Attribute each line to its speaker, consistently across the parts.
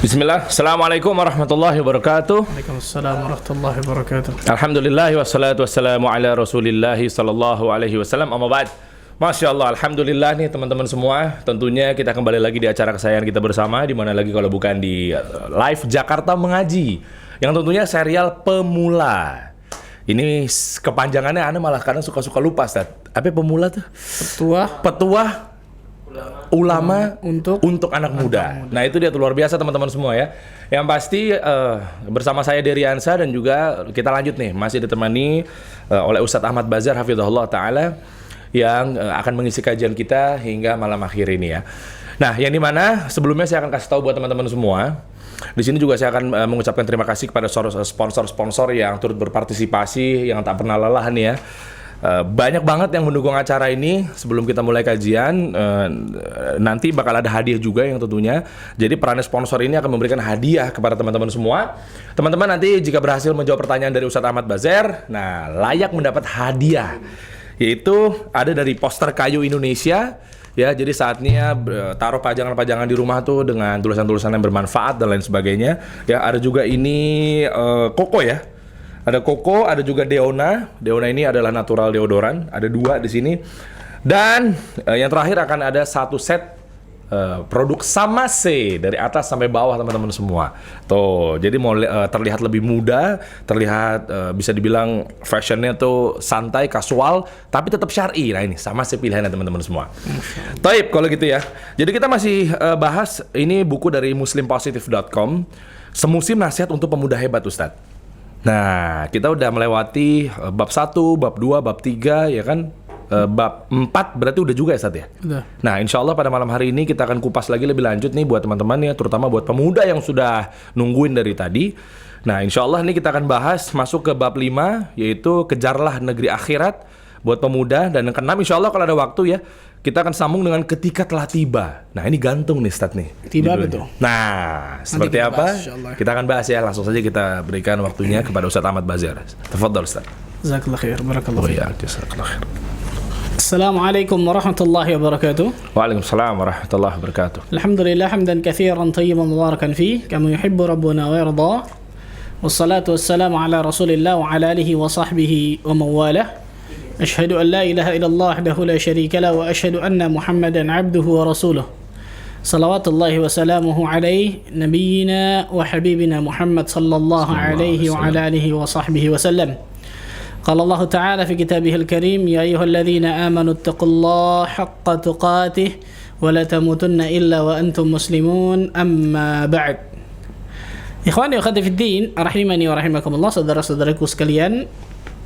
Speaker 1: Bismillah, Assalamualaikum warahmatullahi wabarakatuh.
Speaker 2: Waalaikumsalam warahmatullahi wabarakatuh.
Speaker 1: Alhamdulillah wassalatu wassalamu ala rasulillahi sallallahu alaihi wasallam. Amma ba'd. Masya Allah, Alhamdulillah nih teman-teman semua. Tentunya kita kembali lagi di acara kesayangan kita bersama. Di mana lagi kalau bukan di Live Jakarta Mengaji, yang tentunya serial pemula. Ini kepanjangannya Anda malah kadang suka-suka lupa, Ustaz. Apa pemula tuh? Petuah ulama untuk anak muda. Nah itu dia tuh luar biasa teman-teman semua ya. Yang pasti bersama saya Dery Ansa, dan juga kita lanjut nih masih ditemani oleh Ustadz Ahmad Bazar hafizahullah taala yang akan mengisi kajian kita hingga malam akhir ini ya. Nah yang dimana sebelumnya saya akan kasih tahu buat teman-teman semua. Di sini juga saya akan mengucapkan terima kasih kepada sponsor-sponsor yang turut berpartisipasi, yang tak pernah lelah nih ya. Banyak banget yang mendukung acara ini. Sebelum kita mulai kajian, nanti bakal ada hadiah juga yang tentunya. Jadi peran sponsor ini akan memberikan hadiah kepada teman-teman semua. Teman-teman nanti jika berhasil menjawab pertanyaan dari Ustadz Ahmad Bazar, nah layak mendapat hadiah. Yaitu ada dari poster kayu Indonesia. Ya, jadi saatnya taruh pajangan-pajangan di rumah tuh dengan tulisan-tulisan yang bermanfaat dan lain sebagainya. Ya, ada juga ini koko ya. Ada koko, ada juga Deona. Deona ini adalah natural deodoran. Ada 2 di sini. Dan yang terakhir akan ada 1 set produk Samase dari atas sampai bawah teman-teman semua. Tuh, jadi mau terlihat lebih muda, terlihat bisa dibilang fashionnya tuh santai, kasual, tapi tetap syar'i. Nah ini Samase pilihannya teman-teman semua. Taib kalau gitu ya. Jadi kita masih bahas ini buku dari muslimpositive.com. Semusim nasihat untuk pemuda hebat, Ustadz. Nah, kita udah melewati bab 1, bab 2, bab 3, ya kan? Bab 4 berarti udah juga ya, Ustadz ya?
Speaker 2: Udah.
Speaker 1: Nah, insya Allah pada malam hari ini kita akan kupas lagi lebih lanjut nih buat teman-teman ya, terutama buat pemuda yang sudah nungguin dari tadi. Nah, insya Allah ini kita akan bahas masuk ke bab 5, yaitu kejarlah negeri akhirat buat pemuda. Dan yang ke-6 insya Allah kalau ada waktu ya, kita akan sambung dengan ketika telah tiba. Nah ini gantung nih Ustadz nih.
Speaker 2: Tiba betul.
Speaker 1: Nah seperti
Speaker 2: kita
Speaker 1: apa?
Speaker 2: bahas,
Speaker 1: Kita akan bahas ya. Langsung saja kita berikan waktunya kepada Ustadz Ahmad Bazar. Tafadhal Ustadz.
Speaker 2: Jazakallah khair, barakallahu fiik.
Speaker 1: Jazakallah khair.
Speaker 2: Assalamualaikum warahmatullahi wabarakatuh.
Speaker 1: Waalaikumsalam warahmatullahi wabarakatuh.
Speaker 2: Alhamdulillah hamdan katsiran tayyiban mubarakan fihi kama yuhibbu rabbuna wa yarda. Wassalatu wassalamu ala Rasulillah wa ala alihi wa sahbihi wa mawalah. أشهد أن لا إله إلا الله وحده لا شريك له وأشهد أن محمدا عبده ورسوله صلوات الله وسلامه عليه نبينا وحبيبنا محمد صلى الله عليه وعلى آله وصحبه وسلم قال الله تعالى في كتابه الكريم يا أيها الذين آمنوا اتقوا الله حق تقاته ولا تموتن إلا وأنتم مسلمون أما بعد إخواني وأخواتي في الدين رحمني ورحمكم الله saudara-saudaraku sekalian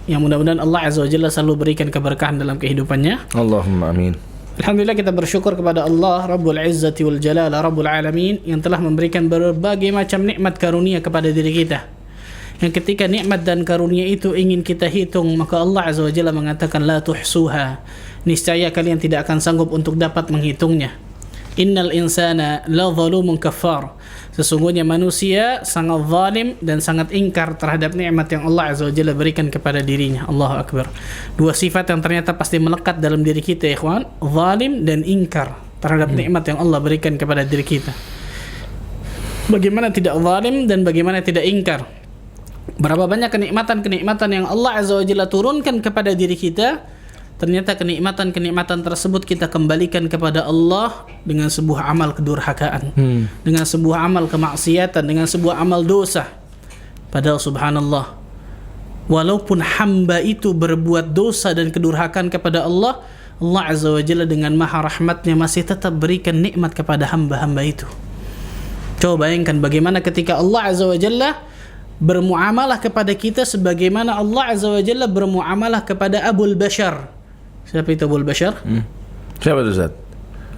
Speaker 2: yang mudah-mudahan Allah Azza wa Jalla selalu berikan keberkahan dalam kehidupannya.
Speaker 1: Allahumma amin.
Speaker 2: Alhamdulillah kita bersyukur kepada Allah Rabbul Izzati wal Jalal Rabbul Alamin yang telah memberikan berbagai macam nikmat karunia kepada diri kita. Yang ketika nikmat dan karunia itu ingin kita hitung, maka Allah Azza wa Jalla mengatakan la tuhsuha. Niscaya kalian tidak akan sanggup untuk dapat menghitungnya. Innal insana la zalumun kafar. Sesungguhnya manusia sangat zalim dan sangat ingkar terhadap nikmat yang Allah Azza wa Jalla berikan kepada dirinya. Allahu Akbar. 2 sifat yang ternyata pasti melekat dalam diri kita, ya ikhwan. Zalim dan ingkar terhadap nikmat yang Allah berikan kepada diri kita. Bagaimana tidak zalim dan bagaimana tidak ingkar? Berapa banyak kenikmatan-kenikmatan yang Allah Azza wa Jalla turunkan kepada diri kita, ternyata kenikmatan-kenikmatan tersebut kita kembalikan kepada Allah dengan sebuah amal kedurhakaan, dengan sebuah amal kemaksiatan, dengan sebuah amal dosa. Padahal subhanallah, walaupun hamba itu berbuat dosa dan kedurhakaan kepada Allah, Allah Azza wa Jalla dengan maha rahmatnya masih tetap berikan nikmat kepada hamba-hamba itu. Coba bayangkan bagaimana ketika Allah Azza wa Jalla bermuamalah kepada kita sebagaimana Allah Azza wa Jalla bermuamalah kepada Abul Bashar. Siapa itu Abul Bashar?
Speaker 1: Siapa itu Ustadz?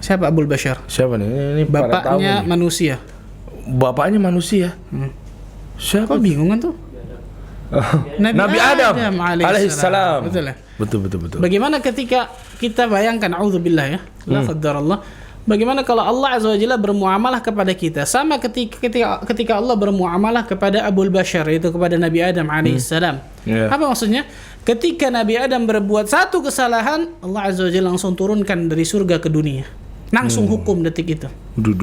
Speaker 2: Siapa Abul Bashar?
Speaker 1: Siapa nih? Ini
Speaker 2: bapaknya manusia.
Speaker 1: Bapaknya manusia? Siapa?
Speaker 2: Kok bingung kan tuh?
Speaker 1: Nabi Adam alaihissalam.
Speaker 2: Betul ya?
Speaker 1: Betul.
Speaker 2: Bagaimana ketika kita bayangkan, auzubillah ya, la qaddarallah. Bagaimana kalau Allah Azza wa Jalla bermuamalah kepada kita sama ketika Allah bermuamalah kepada Abul Bashar, yaitu kepada Nabi Adam alaihissalam. Apa maksudnya? Ketika Nabi Adam berbuat satu kesalahan, Allah Azza wa Jalla langsung turunkan dari surga ke dunia. Langsung hukum detik itu.
Speaker 1: Duh.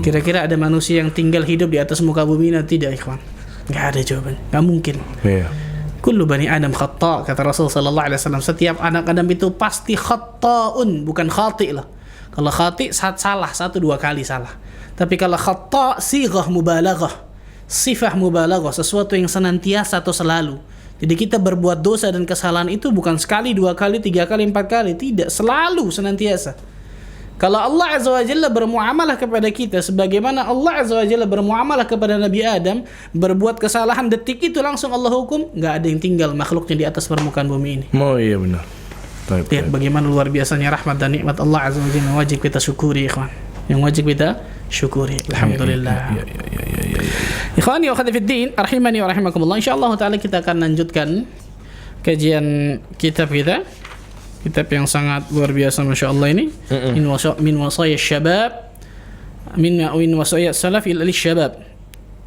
Speaker 2: Kira-kira ada manusia yang tinggal hidup di atas muka bumi ini? Tidak, ikhwan. Nggak ada jawabannya. Nggak mungkin.
Speaker 1: Iya.
Speaker 2: Kullu bani Adam khata', kata Rasul sallallahu alaihi wasallam. Setiap anak Adam itu pasti khata'un, bukan khati' lah. Kalau khati' salah, 1-2 kali salah. Tapi kalau khata' sighah mubalaghah. Sifah mubalaghah, sesuatu yang senantiasa atau selalu. Jadi kita berbuat dosa dan kesalahan itu bukan sekali, 2 kali, 3 kali, 4 kali, tidak, selalu senantiasa. Kalau Allah Azza wa Jalla bermuamalah kepada kita sebagaimana Allah Azza wa Jalla bermuamalah kepada Nabi Adam, berbuat kesalahan detik itu langsung Allah hukum, nggak ada yang tinggal makhluknya di atas permukaan bumi ini.
Speaker 1: Oh iya benar.
Speaker 2: Lihat bagaimana luar biasanya rahmat dan nikmat Allah Azza wa Jalla, yang wajib kita syukuri, ikhwan. Yang wajib kita syukuri. Alhamdulillah. Ikhwani wa akhwati fid din, rahimani wa rahimakumullah. Insyaallah taala kita akan lanjutkan kajian kitab kita. Kitab yang sangat luar biasa, Masya Allah ini. Min wasaya syabab, min wasaya salaf ila syabab.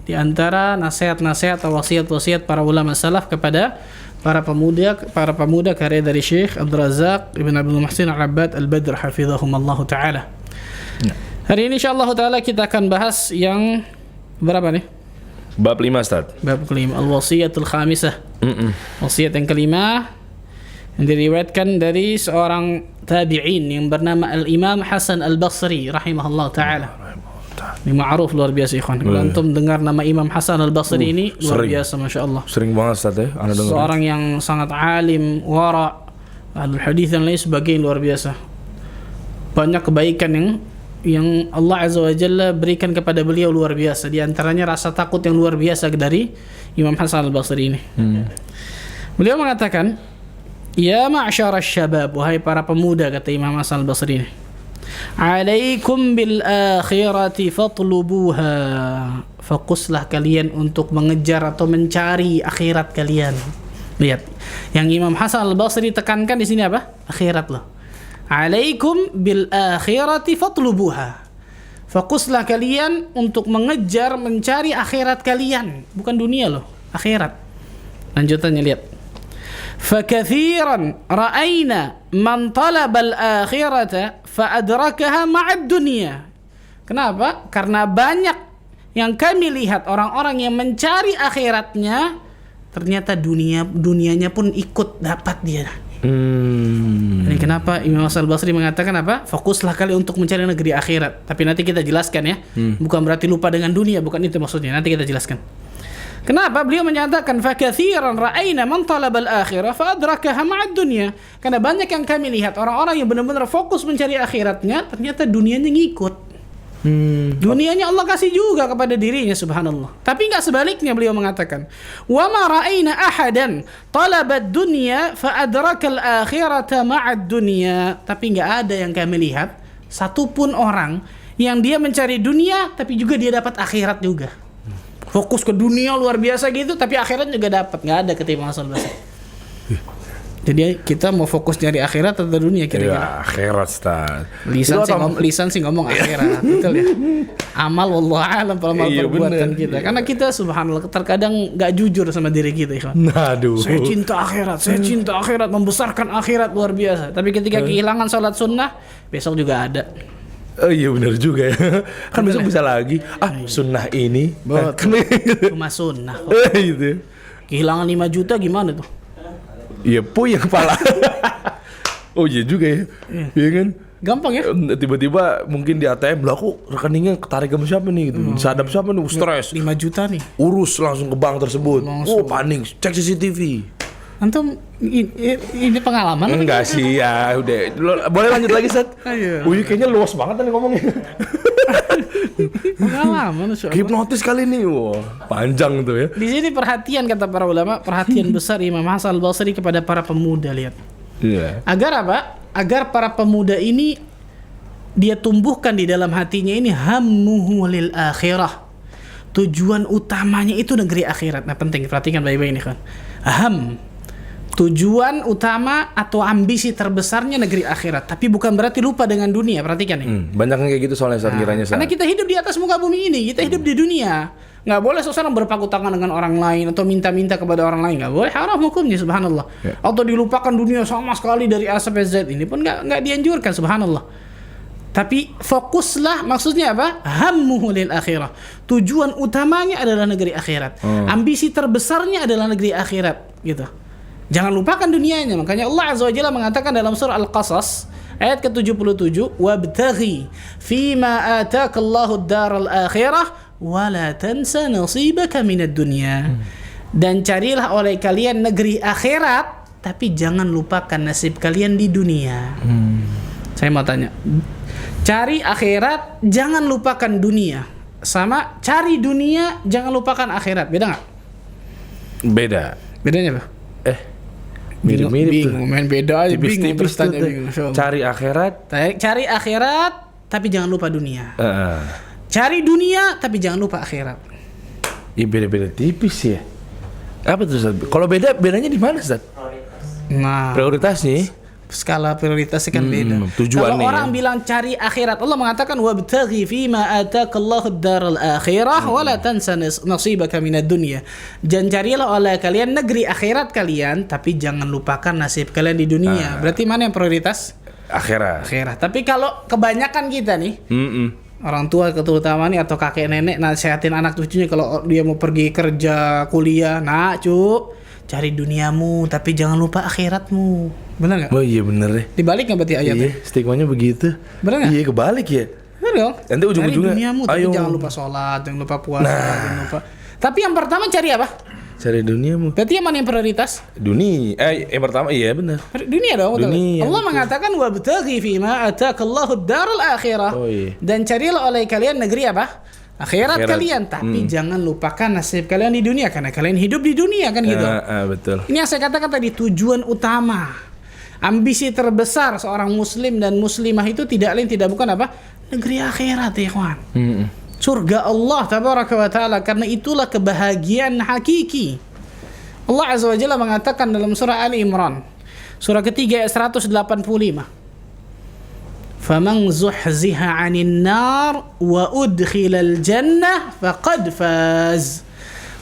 Speaker 2: Di antara nasihat-nasihat atau wasiat-wasiat para ulama salaf kepada para pemuda karya dari Syekh Abdul Razak Ibn Abdul Muhsin Al-Abbad Al-Badr hafizahumullah ta'ala. Hari ini insyaallah ta'ala kita akan bahas yang berapa nih?
Speaker 1: Bab 5, Ustaz.
Speaker 2: Bab kelima, Al-Wasiyatul Khamisah. Wasiat yang kelima yang diriwayatkan dari seorang tabi'in yang bernama Al-Imam Hasan Al-Basri rahimahullah ta'ala. Ini ma'ruf, luar biasa, ikhwan. Kalau antum dengar nama Imam Hasan Al-Basri ini luar biasa, Masya Allah.
Speaker 1: Sering banget, Ustaz ya.
Speaker 2: Seorang yang sangat alim, wara', ahlul hadis dan lain sebagainya, luar biasa. Banyak kebaikan yang Allah Azza wa Jalla berikan kepada beliau luar biasa. Di antaranya rasa takut yang luar biasa dari Imam Hasan Al-Basri ini. Beliau mengatakan, "Ya ma'syar syabab, wahai para pemuda," kata Imam Hasan Al-Basri ini, "alaikum bil akhirati fatlubuha." Fokuslah kalian untuk mengejar atau mencari akhirat kalian. Lihat, yang Imam Hasan Al-Basri tekankan di sini apa? Akhirat loh. "Alaikum bil akhirati fatlubuha." Fokuslah kalian untuk mengejar, mencari akhirat kalian, bukan dunia loh, akhirat. Lanjutannya lihat. فكثيرا رأينا من طلب الآخرة فأدركها مع الدنيا. Kenapa? Karena banyak yang kami lihat orang-orang yang mencari akhiratnya, ternyata dunianya pun ikut dapat dia. Ini kenapa Imam Hasan Al-Basri mengatakan apa? Fokuslah kalian untuk mencari negeri akhirat. Tapi nanti kita jelaskan ya. Bukan berarti lupa dengan dunia, bukan itu maksudnya. Nanti kita jelaskan. Kenapa beliau menyatakan fakathiran ra'ayna man talabal akhirah fa adrakaha ma'ad dunya? Karena banyak yang kami lihat orang-orang yang benar-benar fokus mencari akhiratnya, ternyata dunianya ngikut. Dunianya Allah kasih juga kepada dirinya, subhanallah. Tapi enggak sebaliknya, beliau mengatakan, "Wa ma ra'ayna ahadan talabad dunya fa adrakal akhirata ma'ad dunya." Tapi enggak ada yang kami lihat satupun orang yang dia mencari dunia tapi juga dia dapat akhirat juga. Fokus ke dunia luar biasa gitu, tapi akhirat juga dapat. Nggak ada ketimbang Hasan Basri. Jadi kita mau fokus nyari akhirat atau dunia kira-kira?
Speaker 1: Ya, akhirat, Ustaz.
Speaker 2: Lisan sih ngomong akhirat, betul ya. Amal wallahu alam amal perbuatan kita. Karena kita subhanallah terkadang nggak jujur sama diri kita, ikhwan.
Speaker 1: Aduh.
Speaker 2: Saya cinta akhirat, membesarkan akhirat luar biasa. Tapi ketika kehilangan salat sunnah, besok juga ada.
Speaker 1: Oh iya benar juga ya. Kan besok bisa lagi. Sunnah ini.
Speaker 2: Cuma sunnah.
Speaker 1: Gitu.
Speaker 2: Kehilangan 5 juta gimana tuh?
Speaker 1: Iya, puyeng kepala. Oh iya juga ya. Iya kan?
Speaker 2: Gampang ya?
Speaker 1: Tiba-tiba mungkin di ATM, lah kok rekeningnya ketarik sama siapa nih gitu. Sadap siapa nih? Stres.
Speaker 2: 5 juta nih.
Speaker 1: Urus langsung ke bank tersebut. Oh panik, cek CCTV.
Speaker 2: Antum ini pengalaman?
Speaker 1: Enggak sih ya, udah. Boleh lanjut lagi, Sat?
Speaker 2: Ayo.
Speaker 1: Wih, kayaknya luas banget nih ngomongnya.
Speaker 2: Pengalaman,
Speaker 1: hipnotis kali ini. Wah, panjang tuh ya.
Speaker 2: Di sini perhatian kata para ulama, perhatian besar Imam Hasan Al-Basri kepada para pemuda, lihat.
Speaker 1: Iya.
Speaker 2: Agar apa? Agar para pemuda ini dia tumbuhkan di dalam hatinya ini hammuhu lil akhirah. Tujuan utamanya itu negeri akhirat. Nah, penting perhatikan baik-baik ini kan. Tujuan utama atau ambisi terbesarnya negeri akhirat, tapi bukan berarti lupa dengan dunia. Perhatikan nih.
Speaker 1: Banyak yang kayak gitu soalnya kiranya.
Speaker 2: Karena kita hidup di atas muka bumi ini, kita hidup di dunia. Nggak boleh seseorang berpangku tangan dengan orang lain atau minta-minta kepada orang lain. Nggak boleh, haram hukumnya, subhanallah. Atau dilupakan dunia sama sekali dari A sampai Z, ini pun nggak dianjurkan, subhanallah. Tapi fokuslah, maksudnya apa? Hammuhu lil akhirah. Tujuan utamanya adalah negeri akhirat. Ambisi terbesarnya adalah negeri akhirat, gitu. Jangan lupakan dunianya. Makanya Allah Azza wa Jalla mengatakan dalam surah Al-Qasas ayat ke-77, "Wabtaghi fima ataakallahu ad-daral akhirah wa la tansa nasibaka minad dunya." Dan carilah oleh kalian negeri akhirat, tapi jangan lupakan nasib kalian di dunia. Saya mau tanya, cari akhirat, jangan lupakan dunia. Sama cari dunia, jangan lupakan akhirat. Beda nggak?
Speaker 1: Beda.
Speaker 2: Bedanya apa?
Speaker 1: Mirip-mirip tuh.
Speaker 2: Bingung, main beda aja.
Speaker 1: Tipis-tipis tuh. Cari akhirat.
Speaker 2: Cari akhirat, tapi jangan lupa dunia. Cari dunia, tapi jangan lupa akhirat.
Speaker 1: Iya, beda-beda tipis ya. Apa tuh, Ustaz? Kalau bedanya di mana, Ustaz?
Speaker 2: Nah,
Speaker 1: Prioritasnya?
Speaker 2: skala prioritasnya kan beda.
Speaker 1: Tujuannya.
Speaker 2: Kalau orang bilang cari akhirat, Allah mengatakan wabtaghi fima ataakallahu ad-daral akhirah wa la tansa nasibaka minad dunya. Dan carilah oleh kalian negeri akhirat kalian, tapi jangan lupakan nasib kalian di dunia. Berarti mana yang prioritas?
Speaker 1: Akhirat.
Speaker 2: Tapi kalau kebanyakan kita nih, orang tua terutama nih atau kakek nenek nasihatin anak cucunya kalau dia mau pergi kerja, kuliah, cari duniamu tapi jangan lupa akhiratmu. Benar nggak?
Speaker 1: Oh iya bener deh.
Speaker 2: Dibalik nggak berarti ayatnya?
Speaker 1: Iya, stigmanya begitu.
Speaker 2: Benar nggak?
Speaker 1: Iya, kebalik ya.
Speaker 2: Benar dong.
Speaker 1: Nanti ujung-ujungnya,
Speaker 2: cari duniamu tapi
Speaker 1: ayo.
Speaker 2: jangan lupa sholat, jangan lupa puasa, jangan lupa. Tapi yang pertama cari apa?
Speaker 1: Cari duniamu.
Speaker 2: Berarti yang mana yang prioritas?
Speaker 1: Dunia. Yang pertama iya benar.
Speaker 2: Dunia dong.
Speaker 1: Dunia,
Speaker 2: Allah
Speaker 1: betul.
Speaker 2: mengatakan wabtaghi fima ataakallahu ad-daral akhirah.
Speaker 1: Oh, iya.
Speaker 2: Dan carilah oleh kalian negeri apa? Akhirat kalian, tapi jangan lupakan nasib kalian di dunia karena kalian hidup di dunia kan gitu.
Speaker 1: Betul.
Speaker 2: Ini yang saya katakan tadi, tujuan utama, ambisi terbesar seorang muslim dan muslimah itu tidak lain tidak bukan apa? Negeri akhirat, ya kawan. Surga Allah tabaraka wa taala, karena itulah kebahagiaan hakiki. Allah Azza wa Jalla mengatakan dalam surah Ali Imran, surah ketiga ayat 185. فَمَنْ زُحْزِحَ عَنِ النَّارِ وَأُدْخِلَ الْجَنَّةِ فَقَدْ فَازَ.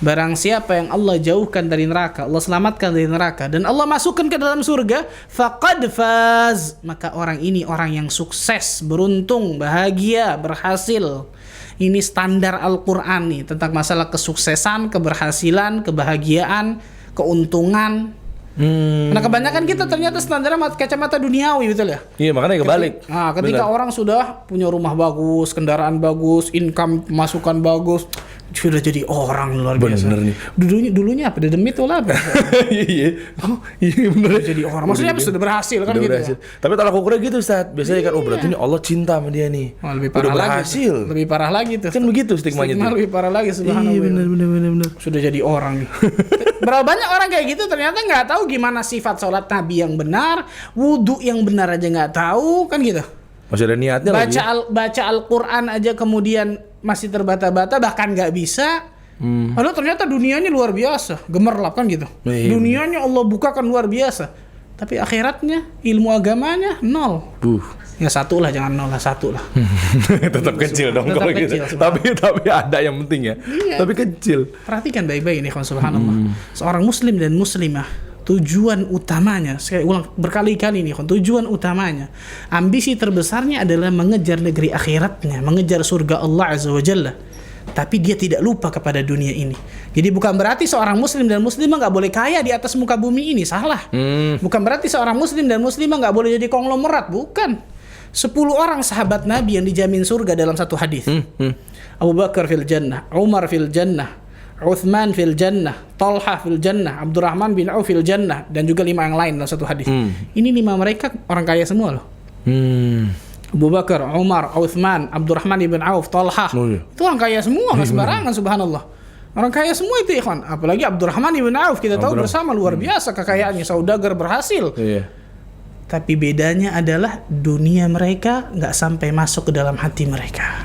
Speaker 2: Barang siapa yang Allah jauhkan dari neraka, Allah selamatkan dari neraka, dan Allah masukkan ke dalam surga, faqad faz, maka orang ini orang yang sukses, beruntung, bahagia, berhasil. Ini standar Al-Quran nih tentang masalah kesuksesan, keberhasilan, kebahagiaan, keuntungan. Nah kebanyakan kita ternyata standarnya kacamata duniawi, betul ya?
Speaker 1: Iya, makanya kebalik.
Speaker 2: Ketika orang sudah punya rumah bagus, kendaraan bagus, income masukan bagus, sudah jadi orang luar biasa.
Speaker 1: Bener nih.
Speaker 2: Dulunya apa? Dedemit atau apa?
Speaker 1: Iya. Oh, iya bener.
Speaker 2: Jadi orang. Maksudnya sudah berhasil kan gitu.
Speaker 1: Berhasil. Ya? Tapi tolak ukurnya gitu, Ustaz. Biasanya kan berarti ini Allah cinta sama dia nih.
Speaker 2: Lebih parah
Speaker 1: udah berhasil.
Speaker 2: Lagi. Lebih parah lagi tuh.
Speaker 1: Kan begitu stigmanya tuh.
Speaker 2: Lebih parah lagi, subhanallah.
Speaker 1: Iya benar.
Speaker 2: Sudah jadi orang nih. Berapa banyak orang kayak gitu ternyata nggak tahu gimana sifat sholat Nabi yang benar, wudu yang benar aja nggak tahu, kan gitu.
Speaker 1: Masih ada niatnya lagi.
Speaker 2: Baca Al-Quran aja kemudian masih terbata-bata, bahkan nggak bisa. Padahal ternyata dunianya luar biasa, gemerlap kan gitu. Dunianya Allah bukakan luar biasa, tapi akhiratnya, ilmu agamanya nol. Ya satu lah, jangan nol lah, satu lah.
Speaker 1: Tetap kecil dong kalau gitu. Tapi ada yang penting ya. Iya. Tapi kecil.
Speaker 2: Perhatikan baik-baik ini, subhanallah. Seorang muslim dan muslimah, tujuan utamanya, saya ulang berkali-kali nih, tujuan utamanya, ambisi terbesarnya adalah mengejar negeri akhiratnya, mengejar surga Allah Azza wa Jalla. Tapi dia tidak lupa kepada dunia ini. Jadi bukan berarti seorang muslim dan muslimah nggak boleh kaya di atas muka bumi ini, salah. Bukan berarti seorang muslim dan muslimah nggak boleh jadi konglomerat, bukan. 10 orang sahabat Nabi yang dijamin surga dalam satu hadis. Abu Bakar fil jannah, Umar fil jannah, Uthman fil jannah, Talha fil jannah, Abdurrahman bin Auf fil jannah, dan juga 5 yang lain dalam satu hadis. Ini 5 mereka orang kaya semua loh. Abu Bakar, Umar, Uthman, Abdurrahman bin Auf, Talha. Itu orang kaya semua, nggak sembarangan, subhanallah. Orang kaya semua itu, ikhwan. Apalagi Abdurrahman bin Auf, kita tahu bersama luar biasa kekayaannya, saudagar berhasil. Tapi bedanya adalah dunia mereka nggak sampai masuk ke dalam hati mereka.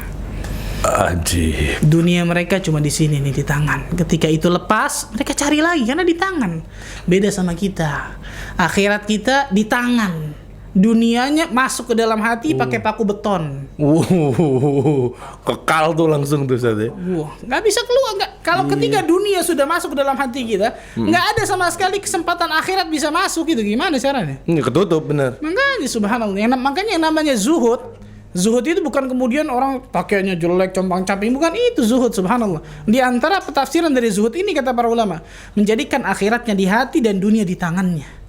Speaker 1: Ajib.
Speaker 2: Dunia mereka cuma di sini nih, di tangan. Ketika itu lepas, mereka cari lagi karena di tangan. Beda sama kita. Akhirat kita di tangan. Dunianya masuk ke dalam hati pakai paku beton.
Speaker 1: Kekal tuh langsung tuh, Ustaz.
Speaker 2: Nggak bisa keluar. Kalau ketika dunia sudah masuk ke dalam hati kita, nggak ada sama sekali kesempatan akhirat bisa masuk gitu. Gimana caranya?
Speaker 1: Ketutup, benar.
Speaker 2: Makanya subhanallah. Makanya yang namanya zuhud, Zuhud itu bukan kemudian orang pakaiannya jelek, compang-camping, bukan itu zuhud, subhanallah. Di antara petafsiran dari zuhud ini kata para ulama, menjadikan akhiratnya di hati dan dunia di tangannya.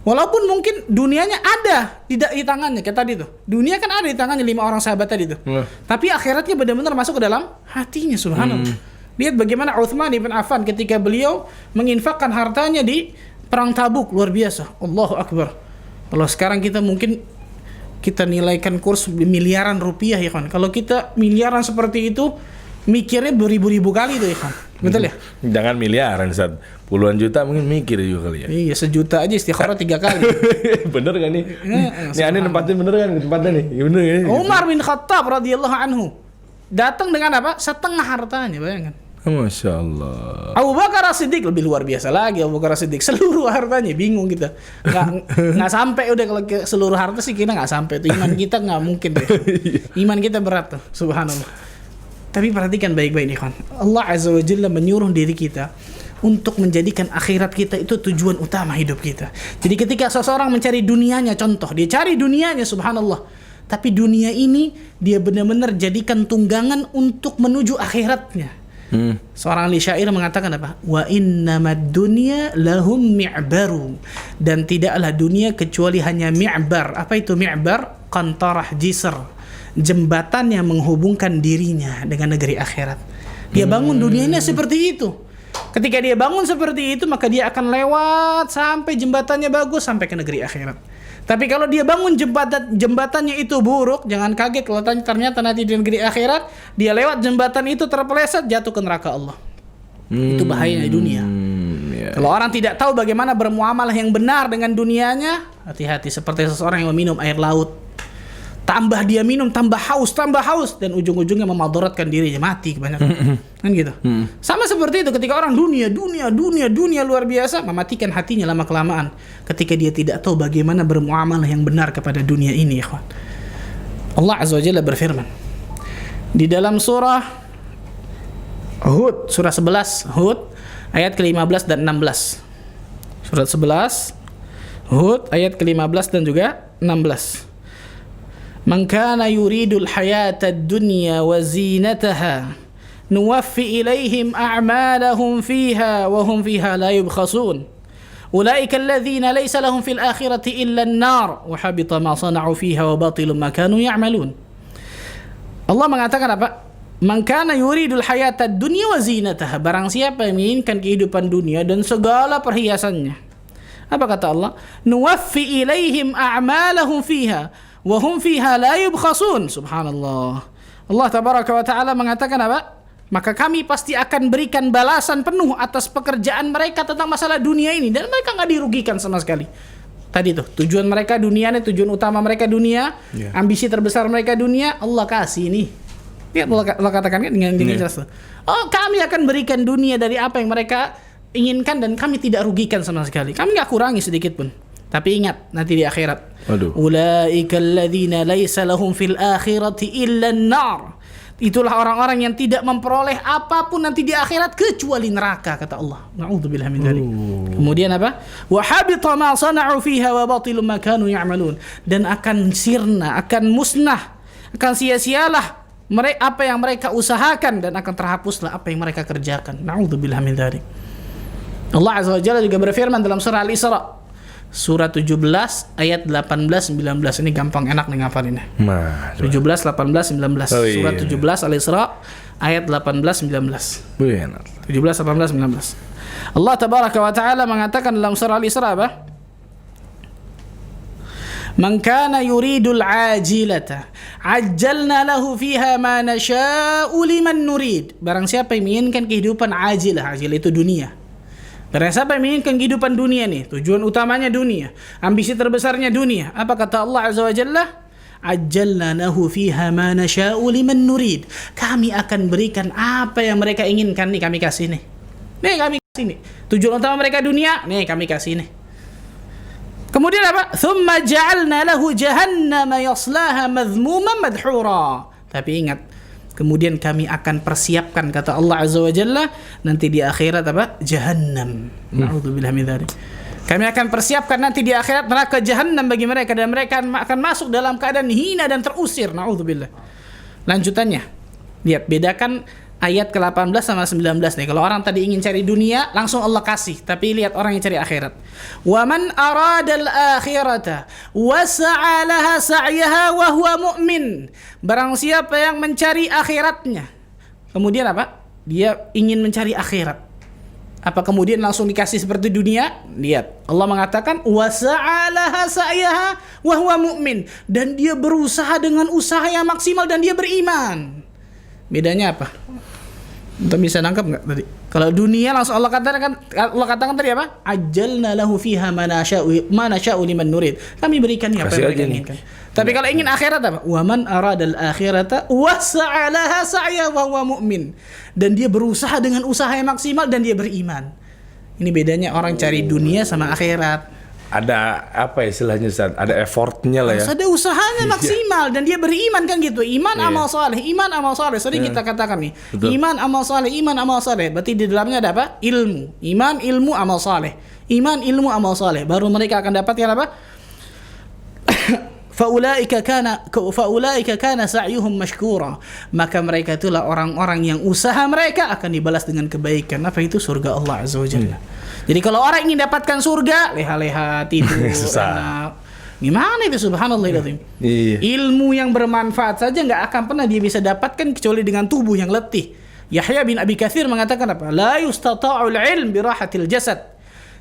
Speaker 2: Walaupun mungkin dunianya ada di tangannya, kayak tadi tuh. Dunia kan ada di tangannya 5 orang sahabat tadi tuh. Tapi akhiratnya benar-benar masuk ke dalam hatinya, subhanallah. Lihat bagaimana Utsman ibn Affan ketika beliau menginfakkan hartanya di perang Tabuk, luar biasa. Allahu Akbar. Kalau sekarang kita mungkin kita nilaikan kurs miliaran rupiah ya kan. Kalau kita miliaran seperti itu, mikirnya beribu-ribu kali tuh ya kan. Betul ya?
Speaker 1: Jangan miliaran, Ustaz. Puluhan juta mungkin mikir juga kali ya.
Speaker 2: Iya, 1 juta aja istikharah 3 kali.
Speaker 1: Bener gak nih? Ini aneh nempatin bener kan tempatnya nih? Ya bener gak nih?
Speaker 2: Umar bin Khattab radhiyallahu anhu datang dengan apa? Setengah hartanya, bayangkan.
Speaker 1: Masya Allah.
Speaker 2: Abu Bakar As-Siddiq lebih luar biasa lagi. Abu Bakar As-Siddiq seluruh hartanya, bingung kita. Nggak sampai udah kalau ke seluruh harta sih kita nggak sampai. Itu iman kita nggak mungkin deh. Iman kita berat tuh, subhanallah. Tapi perhatikan baik-baik nih kan. Allah Azza wa Jalla menyuruh diri kita untuk menjadikan akhirat kita itu tujuan utama hidup kita. Jadi ketika seseorang mencari dunianya, contoh dia cari dunianya, subhanallah. Tapi dunia ini dia benar-benar jadikan tunggangan untuk menuju akhiratnya. Seorang ahli syair mengatakan apa? Wa innamad dunya lahum mi'baru. Dan tidaklah dunia kecuali hanya mi'bar. Apa itu mi'bar? Qantarah jisr, jembatan yang menghubungkan dirinya dengan negeri akhirat. Dia bangun dunianya seperti itu. Ketika dia bangun seperti itu, maka dia akan lewat sampai jembatannya bagus sampai ke negeri akhirat. Tapi kalau dia bangun jembatannya itu buruk, jangan kaget kalau ternyata nanti di negeri akhirat dia lewat jembatan itu terpeleset jatuh ke neraka Allah. Itu bahayanya di dunia. Kalau orang tidak tahu bagaimana bermuamalah yang benar dengan dunianya, hati-hati seperti seseorang yang meminum air laut. Tambah dia minum, tambah haus, dan ujung-ujungnya memadaratkan dirinya, mati kebanyakan. Kan gitu. Sama seperti itu ketika orang dunia luar biasa, mematikan hatinya lama-kelamaan ketika dia tidak tahu bagaimana bermuamalah yang benar kepada dunia ini, ikhwan. Allah Azza wa Jalla berfirman di dalam surah Hud, surah 11 Hud ayat ke-15 dan 16. Surat 11 Hud ayat ke-15 dan juga 16. Man kana yuridul hayatad dunya wa zinataha nuwaffi ilaihim a'malahum fiha wa hum fiha la yubkhasun ulaika alladhina laysa lahum fil akhirati illa an-nar wa habita ma sana'u fiha wa batilun ma kanu ya'malun. Allah mengatakan apa? Man kana yuridul hayatad dunya wa zinataha, barang siapa yang menginginkan kehidupan dunia dan segala perhiasannya. Apa kata Allah? Nuwaffi ilaihim a'malahum fiha wa hum fiha la yubkhasun. Subhanallah. Allah tabaraka wa taala mengatakan apa? Maka kami pasti akan berikan balasan penuh atas pekerjaan mereka tentang masalah dunia ini, dan mereka enggak dirugikan sama sekali. Tadi tuh, tujuan mereka dunianya, tujuan utama mereka dunia, ambisi terbesar mereka dunia, Allah kasih ini. Lihat Allah katakan kan dengan jelas. Oh, kami akan berikan dunia dari apa yang mereka inginkan dan kami tidak rugikan sama sekali. Kami enggak kurangi sedikit pun. Tapi ingat, nanti di akhirat. Ulaika alladzina laisa lahum fil akhirati illa an-nar. Itulah orang-orang yang tidak memperoleh apapun nanti di akhirat kecuali neraka, kata Allah. Na'udzubillah min dzalik. Kemudian apa? Wa habita ma sana'u fiha wa batilun ma kanu ya'malun. Dan akan sirna, akan musnah, akan sia-sialah apa yang mereka usahakan dan akan terhapuslah apa yang mereka kerjakan. Na'udzubillah min dzalik. Allah Azza wa Jalla juga berfirman dalam surah Al-Isra, surah 17 ayat 18-19. Ini gampang, enak nih ngapalinnya. 17, 18, 19. Surah 17 Al-Isra ayat 18-19. 17, 18, 19. Allah tabaraka wa ta'ala mengatakan dalam surah Al-Isra apa? Man kana yuridul ajilata ajjalna lahu fiha ma nasha'u liman nurid. Barang siapa yang menginginkan kehidupan ajilah, ajilah itu dunia. Karena siapa yang menginginkan kehidupan dunia nih, tujuan utamanya dunia, ambisi terbesarnya dunia. Apa kata Allah Azza wa Jalla? Ajjalna lahu fiha ma nasha'u liman nurid. Kami akan berikan apa yang mereka inginkan nih, kami kasih nih. Nih kami kasih nih. Tujuan utama mereka dunia, nih kami kasih nih. Kemudian apa? Thumma ja'alna lahu jahannama yaslaha madhmuman madhura. Tapi ingat, kemudian kami akan persiapkan, kata Allah Azza wa Jalla, nanti di akhirat apa? Jahannam. Na'udzubillah min dzalik. Kami akan persiapkan nanti di akhirat neraka jahanam bagi mereka dan mereka akan masuk dalam keadaan hina dan terusir. Na'udzubillah. Lanjutannya. Lihat, bedakan ayat ke-18 sama 19 nih. Kalau orang tadi ingin cari dunia, langsung Allah kasih. Tapi lihat orang yang cari akhirat. Wa man aradal akhirata wa sa'a laha sa'yaha wa huwa mu'min. Barang siapa yang mencari akhiratnya. Kemudian apa? Dia ingin mencari akhirat. Apa kemudian langsung dikasih seperti dunia? Lihat, Allah mengatakan wa sa'a laha sa'yaha wa huwa mu'min, dan dia berusaha dengan usaha yang maksimal dan dia beriman. Bedanya apa? Kita bisa nangkap nggak tadi? Kalau dunia langsung Allah katakan tadi apa? Ajalna lahu fiha ma nasha'u liman nurid. Kami berikan apa yang mereka inginkan. Tapi kalau ingin akhirat apa? Wa man aradal akhirata wa sa'a laha sa'ya wa huwa mu'min. Dan dia berusaha dengan usaha yang maksimal dan dia beriman. Ini bedanya orang cari dunia sama akhirat.
Speaker 1: Ada apa istilahnya, Ustaz? Ada effortnya lah ya.
Speaker 2: Harus ada usahanya maksimal dan dia beriman kan gitu. Iman amal saleh, iman amal saleh. Sering kita katakan nih. Betul. Iman amal saleh, iman amal saleh. Berarti di dalamnya ada apa? Ilmu. Iman, ilmu, amal saleh. Iman, ilmu, amal saleh. Baru mereka akan dapatkan apa? Faulaika kana sa'yuhum mashkura. Maka mereka itulah orang-orang yang usaha mereka akan dibalas dengan kebaikan. Apa itu? Surga Allah Azza wa Jalla. Jadi kalau orang ingin dapatkan surga, leha-leha, tidur, enak. Gimana itu, subhanallah.
Speaker 1: Iya.
Speaker 2: Ilmu yang bermanfaat saja nggak akan pernah dia bisa dapatkan kecuali dengan tubuh yang letih. Yahya bin Abi Katsir mengatakan apa? La yustata'ul ilm birahatil jasad.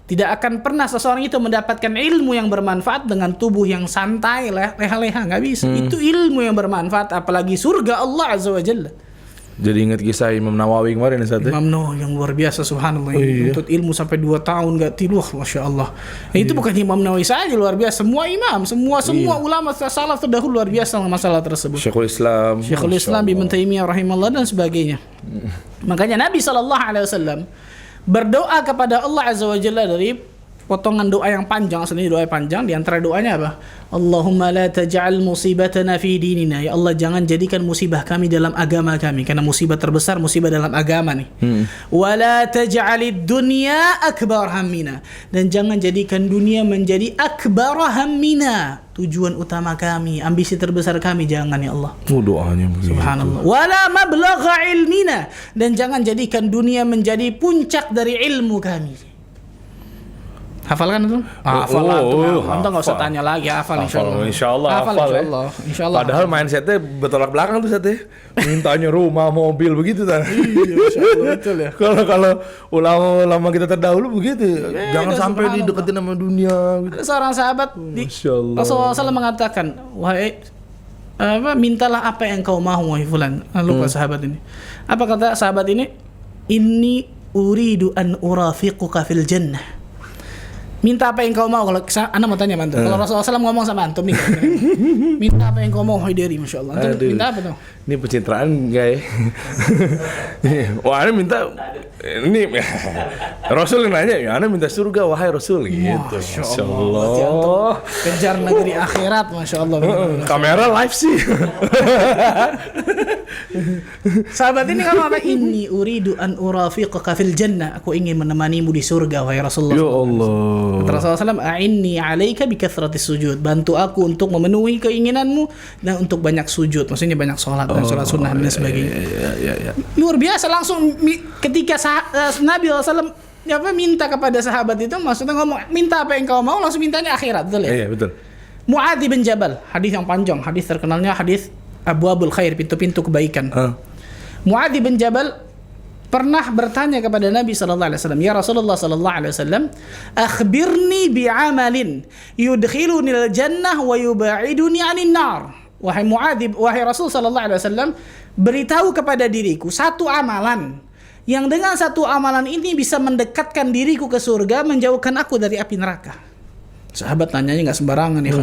Speaker 2: Tidak akan pernah seseorang itu mendapatkan ilmu yang bermanfaat dengan tubuh yang santai, leha-leha, nggak bisa. Itu ilmu yang bermanfaat, apalagi surga Allah Azza wa Jalla.
Speaker 1: Jadi ingat kisah Imam Nawawi kemarin, Ustaz.
Speaker 2: Imam Nawawi yang luar biasa, subhanallah. Menuntut ilmu sampai 2 tahun nggak tidur, masya Allah. Itu bukan Imam Nawawi saja luar biasa, semua imam, semua ulama salaf terdahulu luar biasa masalah tersebut. Syekhul Islam Ibnu Taimiyah rahimahullah dan sebagainya. Makanya Nabi SAW berdoa kepada Allah Azza wa Jalla dari potongan doa yang panjang, sebenarnya doa yang panjang. Di antara doanya apa? Allahumma la taj'al musibatana fi dinina. Ya Allah, jangan jadikan musibah kami dalam agama kami, karena musibah terbesar musibah dalam agama nih. Wa la taj'alid dunya akbar hammina. Dan jangan jadikan dunia menjadi akbar hammina, tujuan utama kami, ambisi terbesar kami, jangan ya Allah.
Speaker 1: Doanya begitu.
Speaker 2: Subhanallah. Wala mablagha ilmina. Dan jangan jadikan dunia menjadi puncak dari ilmu kami. Hafalkan itu? Hafal antum enggak usah tanya lagi, hafal insyaallah. Insyaallah.
Speaker 1: Padahal mindsetnya bertolak belakang tuh, Ustaz. Mintanya rumah, mobil begitu kan.
Speaker 2: Iya, masyaallah, betul ya.
Speaker 1: Kalau ulama kita terdahulu begitu. Jangan sampai dideketin sama dunia gitu.
Speaker 2: Ada seorang sahabat Rasulullah SAW mengatakan, wahai mintalah apa yang kau mahu, wahai fulan. Lupa sahabat ini. Apa kata sahabat ini? Inni uridu an urafiquka fil jannah. Minta apa yang kau mau. Kalau Anda mau tanya antum, kalau Rasulullah SAW ngomong sama antum nih, minta apa yang kau mau, Haidari, masya Allah. Antum minta apa tuh?
Speaker 1: Ini pencitraan enggak ya? Wah, Anda minta ini Rasul nanya, ya Anda minta surga wahai Rasul gitu.
Speaker 2: Masya Allah. Kejar negeri akhirat, masya Allah.
Speaker 1: Kamera live sih.
Speaker 2: Sahabat ini ngomong apa? Inni uridu an urafiqaka fil jannah. Aku ingin menemanimu di surga wahai Rasulullah.
Speaker 1: Ya Allah.
Speaker 2: Rasulullah SAW, a'inni 'alaika bi kathratis sujud. Bantu aku untuk memenuhi keinginanmu dan untuk banyak sujud. Maksudnya banyak sholat dan sholat sunnah dan sebagainya.
Speaker 1: Ya.
Speaker 2: Luar biasa, langsung ketika Nabi SAW minta kepada sahabat itu, maksudnya ngomong minta apa yang kau mau, langsung mintanya akhirat, betul ya?
Speaker 1: Iya, betul.
Speaker 2: Mu'adz bin Jabal, hadis yang panjang, hadis terkenalnya hadis Abwabul Khair, pintu-pintu kebaikan. Mu'adz bin Jabal pernah bertanya kepada Nabi sallallahu alaihi wasallam, "Ya Rasulullah sallallahu alaihi wasallam, akhbirni bi'amalin yudkhiluni al-jannah wa yub'iduni 'anil nar." Wahai Mu'adz, wahai Rasul sallallahu alaihi wasallam, beritahu kepada diriku satu amalan yang dengan satu amalan ini bisa mendekatkan diriku ke surga, menjauhkan aku dari api neraka. Sahabat nanyanya nggak sembarangan ya,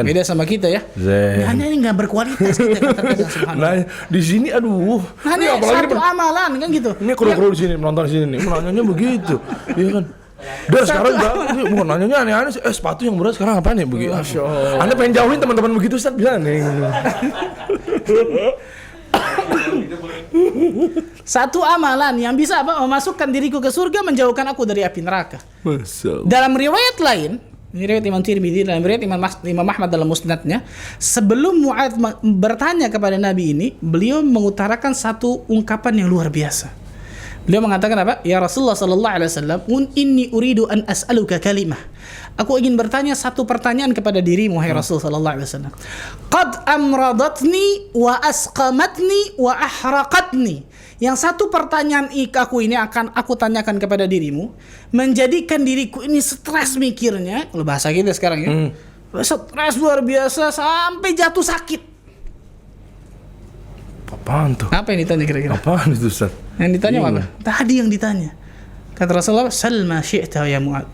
Speaker 2: beda sama kita ya. Nanyanya nggak berkualitas kita katakan, subhanallah. Nah,
Speaker 1: di sini aduh.
Speaker 2: Nanya satu amalan kan gitu.
Speaker 1: Ini kru-kru di sini menonton di sini nih, nanyanya begitu, iya kan? Dan sekarang bukan nanyanya aneh-aneh, sepatu yang berat sekarang apaan ya begitu? Masya Allah. Anda pengen jauhin teman-teman begitu, Ustaz, bisa nih.
Speaker 2: Satu amalan yang bisa memasukkan diriku ke surga, menjauhkan aku dari api neraka. Dalam riwayat lain, ini riwayat Imam Tirmidzi, dalam riwayat Imam Ahmad dalam musnadnya, sebelum Mu'adz bertanya kepada Nabi ini, beliau mengutarakan satu ungkapan yang luar biasa. Beliau mengatakan apa? Ya Rasulullah sallallahu alaihi wasallam, inni uridu an as'aluka kalimah. Aku ingin bertanya satu pertanyaan kepada dirimu, hai Rasul sallallahu alaihi wasallam. Qad amradatni wa asqamatni wa ahraqatni. Yang satu pertanyaan aku ini akan aku tanyakan kepada dirimu, menjadikan diriku ini stres mikirnya, kalau bahasa kita sekarang ya. Stres luar biasa sampai jatuh sakit.
Speaker 1: Apaan tuh?
Speaker 2: Apa yang ditanya kira-kira?
Speaker 1: Apaan itu, Ustaz?
Speaker 2: Yang ditanya apa? Tadi yang ditanya. Kata Rasulullah, "Salma syi'ta ya Mu'adz."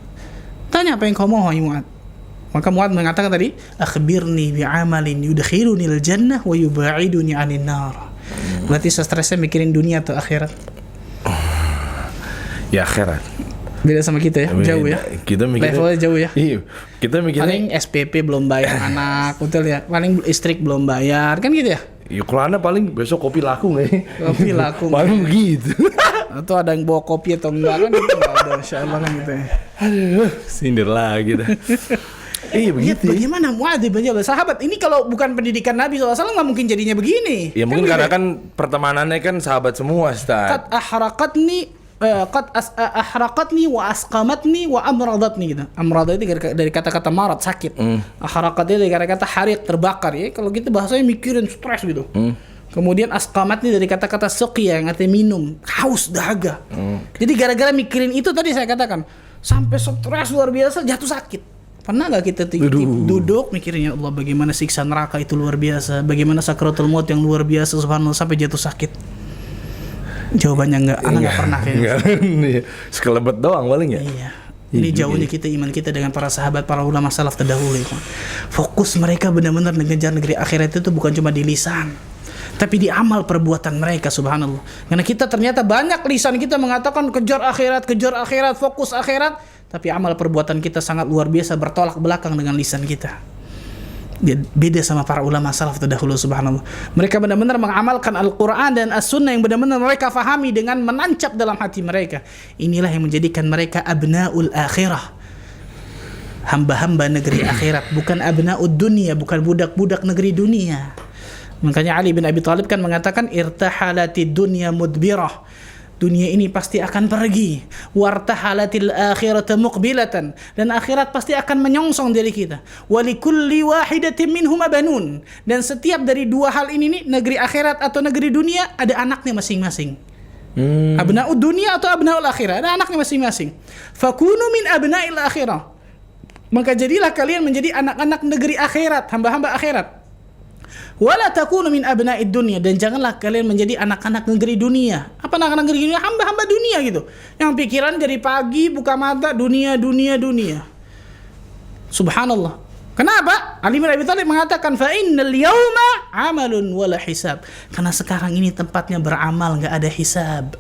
Speaker 2: Tanya apa yang kau mau, hai Mu'adz. Maka Mu'adz mengatakan tadi, "Akhbirni bi'amalin yudkhiluni al-jannah wa yub'iduni 'anil nar." Berarti stresnya mikirin dunia atau akhirat?
Speaker 1: Ya akhirat.
Speaker 2: Beda sama kita ya, jauh ya.
Speaker 1: Kita mikirnya
Speaker 2: levelnya jauh ya.
Speaker 1: Iya, kita mikirnya
Speaker 2: paling SPP belum bayar anak, betul ya. Paling listrik belum bayar, kan gitu ya.
Speaker 1: Ya kalau Anda paling besok kopi laku nggak ya?
Speaker 2: Kopi laku.
Speaker 1: Paling begitu.
Speaker 2: Atau ada yang bawa kopi atau enggak kan itu nggak ada, insyaallah kan gitu ya.
Speaker 1: Aduh, sindir lagi dah. Iya begitu.
Speaker 2: Bagaimana Mu'adz bin Jabal, sahabat ini kalau bukan pendidikan Nabi SAW nggak mungkin jadinya begini.
Speaker 1: Ya mungkin karena kan pertemanannya kan sahabat semua, Ustaz.
Speaker 2: Qad ahraqatni wa asqamatni wa amradatni gitu. Amradat itu dari kata-kata marad, sakit. Ahraqat itu dari kata-kata hariq, terbakar ya. Kalau gitu bahasanya mikirin stres gitu. Kemudian asqamatni dari kata-kata suqya yang artinya minum, haus, dahaga. Jadi gara-gara mikirin itu tadi saya katakan, sampai stres luar biasa, jatuh sakit. Pernah nggak kita duduk mikirin, ya Allah bagaimana siksa neraka itu luar biasa, bagaimana sakratul maut yang luar biasa, subhanallah, sampai jatuh sakit? Jawabannya enggak, anak enggak pernah kayaknya.
Speaker 1: Sekelebet doang paling ya.
Speaker 2: Iya. Ini jauhnya kita iman kita dengan para sahabat, para ulama salaf terdahulu. Fokus mereka benar-benar mengejar negeri akhirat itu bukan cuma di lisan, tapi di amal perbuatan mereka, subhanallah. Karena kita ternyata banyak lisan kita mengatakan kejar akhirat, fokus akhirat, tapi amal perbuatan kita sangat luar biasa bertolak belakang dengan lisan kita. Beda sama para ulama salaf terdahulu, subhanallah. Mereka benar-benar mengamalkan Al-Quran dan As-Sunnah yang benar-benar mereka fahami dengan menancap dalam hati mereka. Inilah yang menjadikan mereka abna'ul akhirah, hamba-hamba negeri akhirat, bukan abna'ud dunia, bukan budak-budak negeri dunia. Makanya Ali bin Abi Thalib kan mengatakan, irtahalatid dunya mudbirah, dunia ini pasti akan pergi, wartahalatil akhiratu muqbilatan, dan akhirat pasti akan menyongsong diri kita. Walikulli wahidatin minhuma banun, dan setiap dari dua hal ini nih, negeri akhirat atau negeri dunia, ada anaknya masing-masing. Abna'ud dunia atau abna'ul akhirah, ada anaknya masing-masing. Fakunu min abna'il akhirah, maka jadilah kalian menjadi anak-anak negeri akhirat, hamba-hamba akhirat. Wala takunu min abna'id dunya, dan janganlah kalian menjadi anak-anak negeri dunia. Apa anak-anak negeri dunia? Hamba-hamba dunia gitu. Yang pikiran dari pagi buka mata dunia. Subhanallah. Kenapa? Ali bin Abi Thalib mengatakan fa innal yauma amalun wala hisab. Karena sekarang ini tempatnya beramal, enggak ada hisab.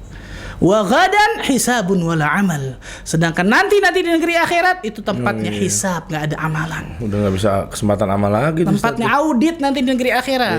Speaker 2: Wa ghadan hisabun wala amal. Sedangkan nanti di negeri akhirat itu tempatnya hisab, enggak ada amalan.
Speaker 1: Udah enggak bisa kesempatan amal lagi.
Speaker 2: Tempatnya audit nanti di negeri akhirat.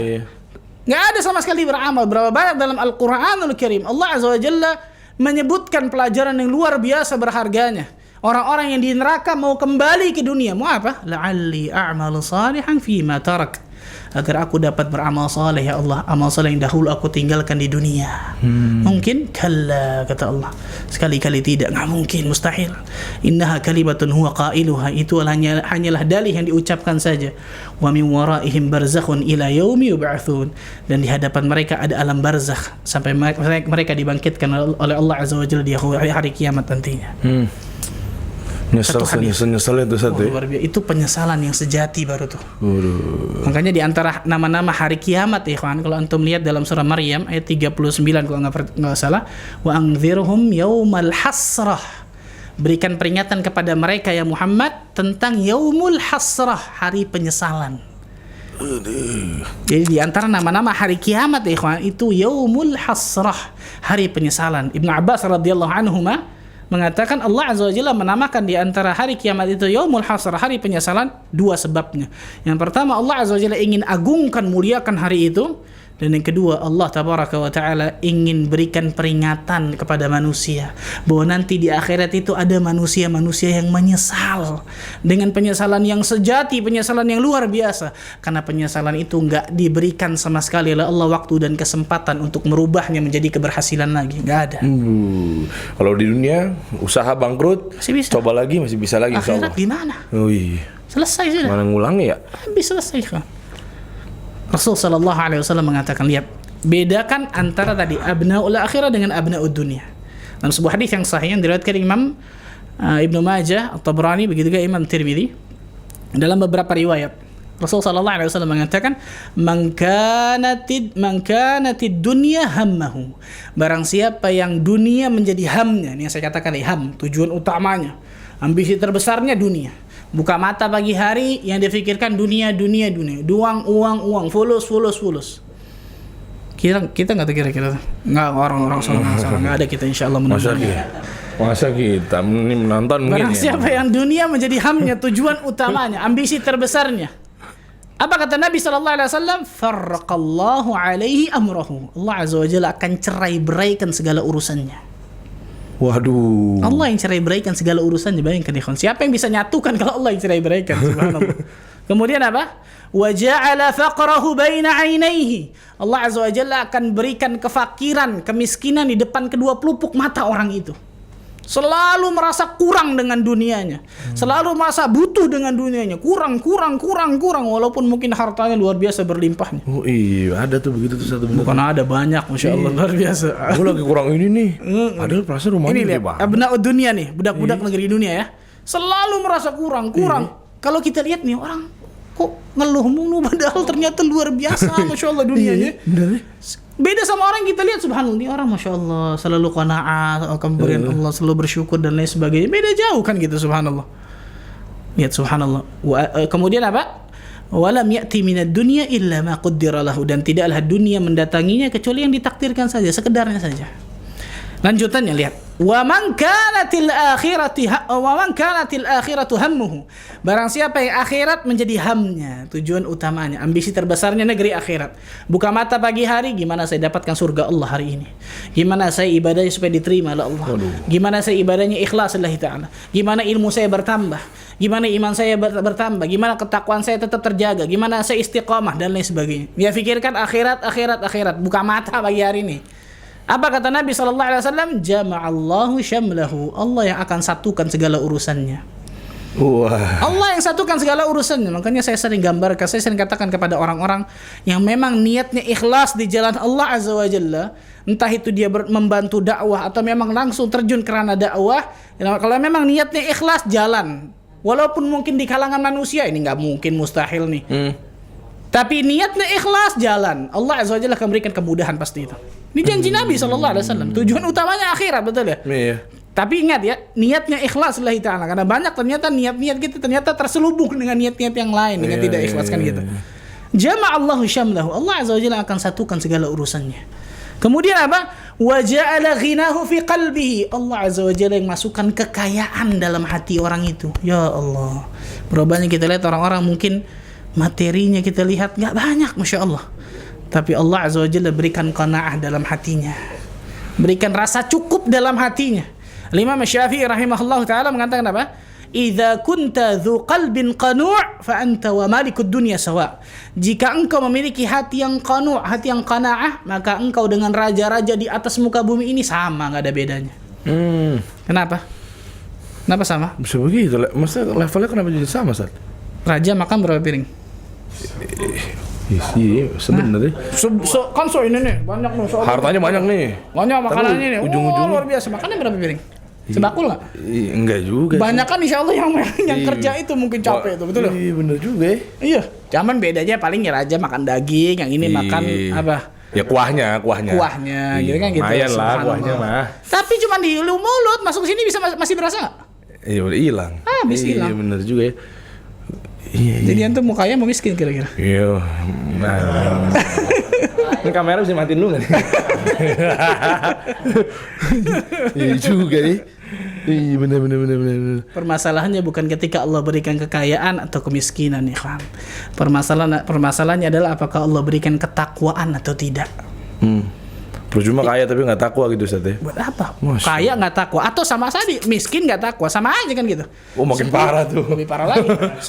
Speaker 2: Nggak ada sama sekali beramal. Berapa banyak dalam Al-Quranul Karim Allah Azza wa Jalla menyebutkan pelajaran yang luar biasa berharganya. Orang-orang yang di neraka mau kembali ke dunia, mau apa? La'alli a'malu salihan fima tarak, agar aku dapat beramal saleh, ya Allah, amal saleh yang dahulu aku tinggalkan di dunia. Mungkin? Kalla, kata Allah, sekali-kali tidak, nggak mungkin, mustahil. Innaha kalimatun huwa qailuha, itu hanyalah dalih yang diucapkan saja. Wa min waraihim barzakhun ila yaumi yub'atsun, dan di hadapan mereka ada alam barzakh sampai mereka dibangkitkan oleh Allah Azza wa Jalla di hari kiamat nantinya. Nyesel itu satu. Itu penyesalan yang sejati baru tuh. Makanya di antara nama-nama hari kiamat ya kawan, kalau antum lihat dalam surah Maryam ayat 39 kalau enggak salah, wa anzirhum yaumal hasrah, berikan peringatan kepada mereka ya Muhammad tentang yaumul hasrah, hari penyesalan. Jadi di antara nama-nama hari kiamat ya kawan, itu yaumul hasrah, hari penyesalan. Ibnu Abbas radhiyallahu anhuma mengatakan Allah Azza wa Jalla menamakan di antara hari kiamat itu yaumul hasrah, hari penyesalan, dua sebabnya. Yang pertama, Allah Azza wa Jalla ingin agungkan, muliakan hari itu Dan yang kedua, Allah tabaraka wa ta'ala ingin berikan peringatan kepada manusia bahwa nanti di akhirat itu ada manusia-manusia yang menyesal dengan penyesalan yang sejati, penyesalan yang luar biasa, karena penyesalan itu enggak diberikan sama sekali oleh Allah waktu dan kesempatan untuk merubahnya menjadi keberhasilan lagi, enggak ada.
Speaker 1: Kalau di dunia usaha bangkrut,
Speaker 2: Masih bisa.
Speaker 1: coba lagi masih bisa lagi
Speaker 2: Akhirat
Speaker 1: insyaallah.
Speaker 2: gimana?
Speaker 1: Oh iya.
Speaker 2: Selesai sudah.
Speaker 1: Mana ngulangi ya?
Speaker 2: Habis selesai kan. Rasul sallallahu alaihi wasallam mengatakan, lihat, bedakan antara tadi abnaul akhirah dengan abnaud dunia. Dalam sebuah hadis yang sahih yang diriwayatkan Imam Ibnu Majah, At-Tabrani, begitu juga Imam Tirmidzi, dalam beberapa riwayat Rasul sallallahu alaihi wasallam mengatakan, man kanatid dunya hammahu. Barang siapa yang dunia menjadi hamnya, ini yang saya katakan ham, tujuan utamanya, ambisi terbesarnya dunia. Buka mata pagi hari yang difikirkan dunia, uang, fulus. Kita nggak kira-kira nggak orang-orang salah nggak ada kita insyaallah
Speaker 1: Masa kita ini menonton
Speaker 2: barang
Speaker 1: mungkin
Speaker 2: siapa yang dunia menjadi hamnya, tujuan utamanya, ambisi terbesarnya. Apa kata Nabi SAW? Farraqallahu alaihi amrahu. Allah Azza wa Jalla akan cerai-beraikan segala urusannya.
Speaker 1: Waduh.
Speaker 2: Allah yang cerai-beraikan segala urusannya. Bayangkan ikhwan, siapa yang bisa nyatukan kalau Allah yang cerai-beraikan? Subhanallah. Kemudian apa? Wa ja'ala faqrahu baina 'ainaihi. Allah Azza wa Jalla akan berikan kefakiran, kemiskinan di depan kedua pelupuk mata orang itu. Selalu merasa kurang dengan dunianya, selalu merasa butuh dengan dunianya, kurang, walaupun mungkin hartanya luar biasa berlimpahnya.
Speaker 1: Oh iya, ada tuh begitu tuh satu bener.
Speaker 2: Bukan ada, banyak, masya Allah, luar biasa.
Speaker 1: Gue lagi kurang ini nih. Padahal perasaan rumahnya
Speaker 2: Ini
Speaker 1: gede
Speaker 2: lihat,
Speaker 1: banget.
Speaker 2: abna'ud dunia nih, budak-budak negeri dunia ya, selalu merasa kurang. Kalau kita lihat nih orang kok ngeluh mulu, padahal ternyata luar biasa, masya Allah dunianya. Beda sama orang yang kita lihat, subhanallah, ini orang masya Allah selalu qanaah, pemberian Allah, selalu bersyukur dan lain sebagainya. Beda jauh kan gitu, subhanallah. Lihat subhanallah. Kemudian apa? Walam ya'ti minad dunya illa ma qaddara lahu, dan tidaklah dunia mendatanginya kecuali yang ditakdirkan saja, sekedarnya saja. Lanjutannya lihat. Wa man kanatil akhiratu hammuhu. Barang siapa yang akhirat menjadi hamnya, tujuan utamanya, ambisi terbesarnya negeri akhirat. Buka mata pagi hari, gimana saya dapatkan surga Allah hari ini? Gimana saya ibadahnya supaya diterima oleh Allah? Gimana saya ibadahnya ikhlas lillahi ta'ala? Gimana ilmu saya bertambah? Gimana iman saya bertambah? Gimana ketakwaan saya tetap terjaga? Gimana saya istiqamah dan lain sebagainya? Dia fikirkan akhirat. Buka mata pagi hari ini. Apa kata Nabi SAW? Jama'allahu syamlahu. Allah yang akan satukan segala urusannya.
Speaker 1: Wah.
Speaker 2: Allah yang satukan segala urusannya. Makanya saya sering gambarkan, saya sering katakan kepada orang-orang yang memang niatnya ikhlas di jalan Allah Azza wa Jalla, entah itu dia membantu dakwah atau memang langsung terjun kerana dakwah. Kalau memang niatnya ikhlas, jalan. Walaupun mungkin di kalangan manusia ini nggak mungkin, mustahil nih. Tapi niatnya ikhlas, jalan. Allah Azza wa Jalla akan berikan kemudahan pasti itu. Ini janji Nabi SAW. Tujuan utamanya akhirat, betul ya?
Speaker 1: Iya.
Speaker 2: Tapi ingat ya, niatnya ikhlas lillahi ta'ala. Karena banyak ternyata niat-niat kita ternyata terselubung dengan niat-niat yang lain, dengan tidak ikhlas kan gitu. Jama'allahu syamlahu. Allah Azza wa Jalla akan satukan segala urusannya. Kemudian apa? Wa ja'ala ghinahu fi qalbihi. Allah Azza wa Jalla yang masukkan kekayaan dalam hati orang itu. Ya Allah. Berapa banyak kita lihat orang-orang mungkin materinya kita lihat nggak banyak, masya Allah. Tapi Allah Azza wa Jalla berikan qanaah dalam hatinya, berikan rasa cukup dalam hatinya. Imam Syafi'i rahimahullah ta'ala mengatakan apa? Idza kunta dzu qalbin qanu' fa anta wa malikud dunya sawa. Jika engkau memiliki hati yang qanu', hati yang qanaah, maka engkau dengan raja-raja di atas muka bumi ini sama, enggak ada bedanya. Kenapa? Kenapa sama?
Speaker 1: Bisa begitu. Masa levelnya kenapa jadi sama, Ustaz?
Speaker 2: Raja makan berapa piring?
Speaker 1: Iya, sebenarnya.
Speaker 2: Kan ini nih, banyak nih.
Speaker 1: Hartanya banyak nih.
Speaker 2: Banyak makanannya nih.
Speaker 1: Ujung-ujungnya
Speaker 2: luar biasa. Makannya berapa piring? Sebakul nggak?
Speaker 1: Enggak juga.
Speaker 2: Banyak kan insya Allah yang kerja itu mungkin capek itu, betul?
Speaker 1: Iya, bener juga ya.
Speaker 2: Iya. Cuman bedanya paling ya raja makan daging, yang ini makan apa?
Speaker 1: Ya kuahnya.
Speaker 2: Kuahnya, gitu kan gitu.
Speaker 1: Lumayan lah kuahnya mah.
Speaker 2: Tapi cuma di mulut, masuk sini bisa masih berasa nggak?
Speaker 1: Iya udah hilang.
Speaker 2: Habis hilang.
Speaker 1: Iya bener juga ya.
Speaker 2: Jadi antum mukanya mau miskin kira-kira.
Speaker 1: Iya. Ini kamera bisa matiin dulu nggak nih? Iya juga nih. Iya benar.
Speaker 2: Permasalahannya bukan ketika Allah berikan kekayaan atau kemiskinan, ikhwan. Permasalahannya adalah apakah Allah berikan ketakwaan atau tidak.
Speaker 1: Percuma kaya tapi nggak takwa gitu Ustaz ya.
Speaker 2: Buat apa?
Speaker 1: Masya
Speaker 2: Kaya nggak takwa atau sama saja miskin nggak takwa, sama aja kan gitu.
Speaker 1: Oh makin parah tuh.
Speaker 2: Lebih parah lagi. 10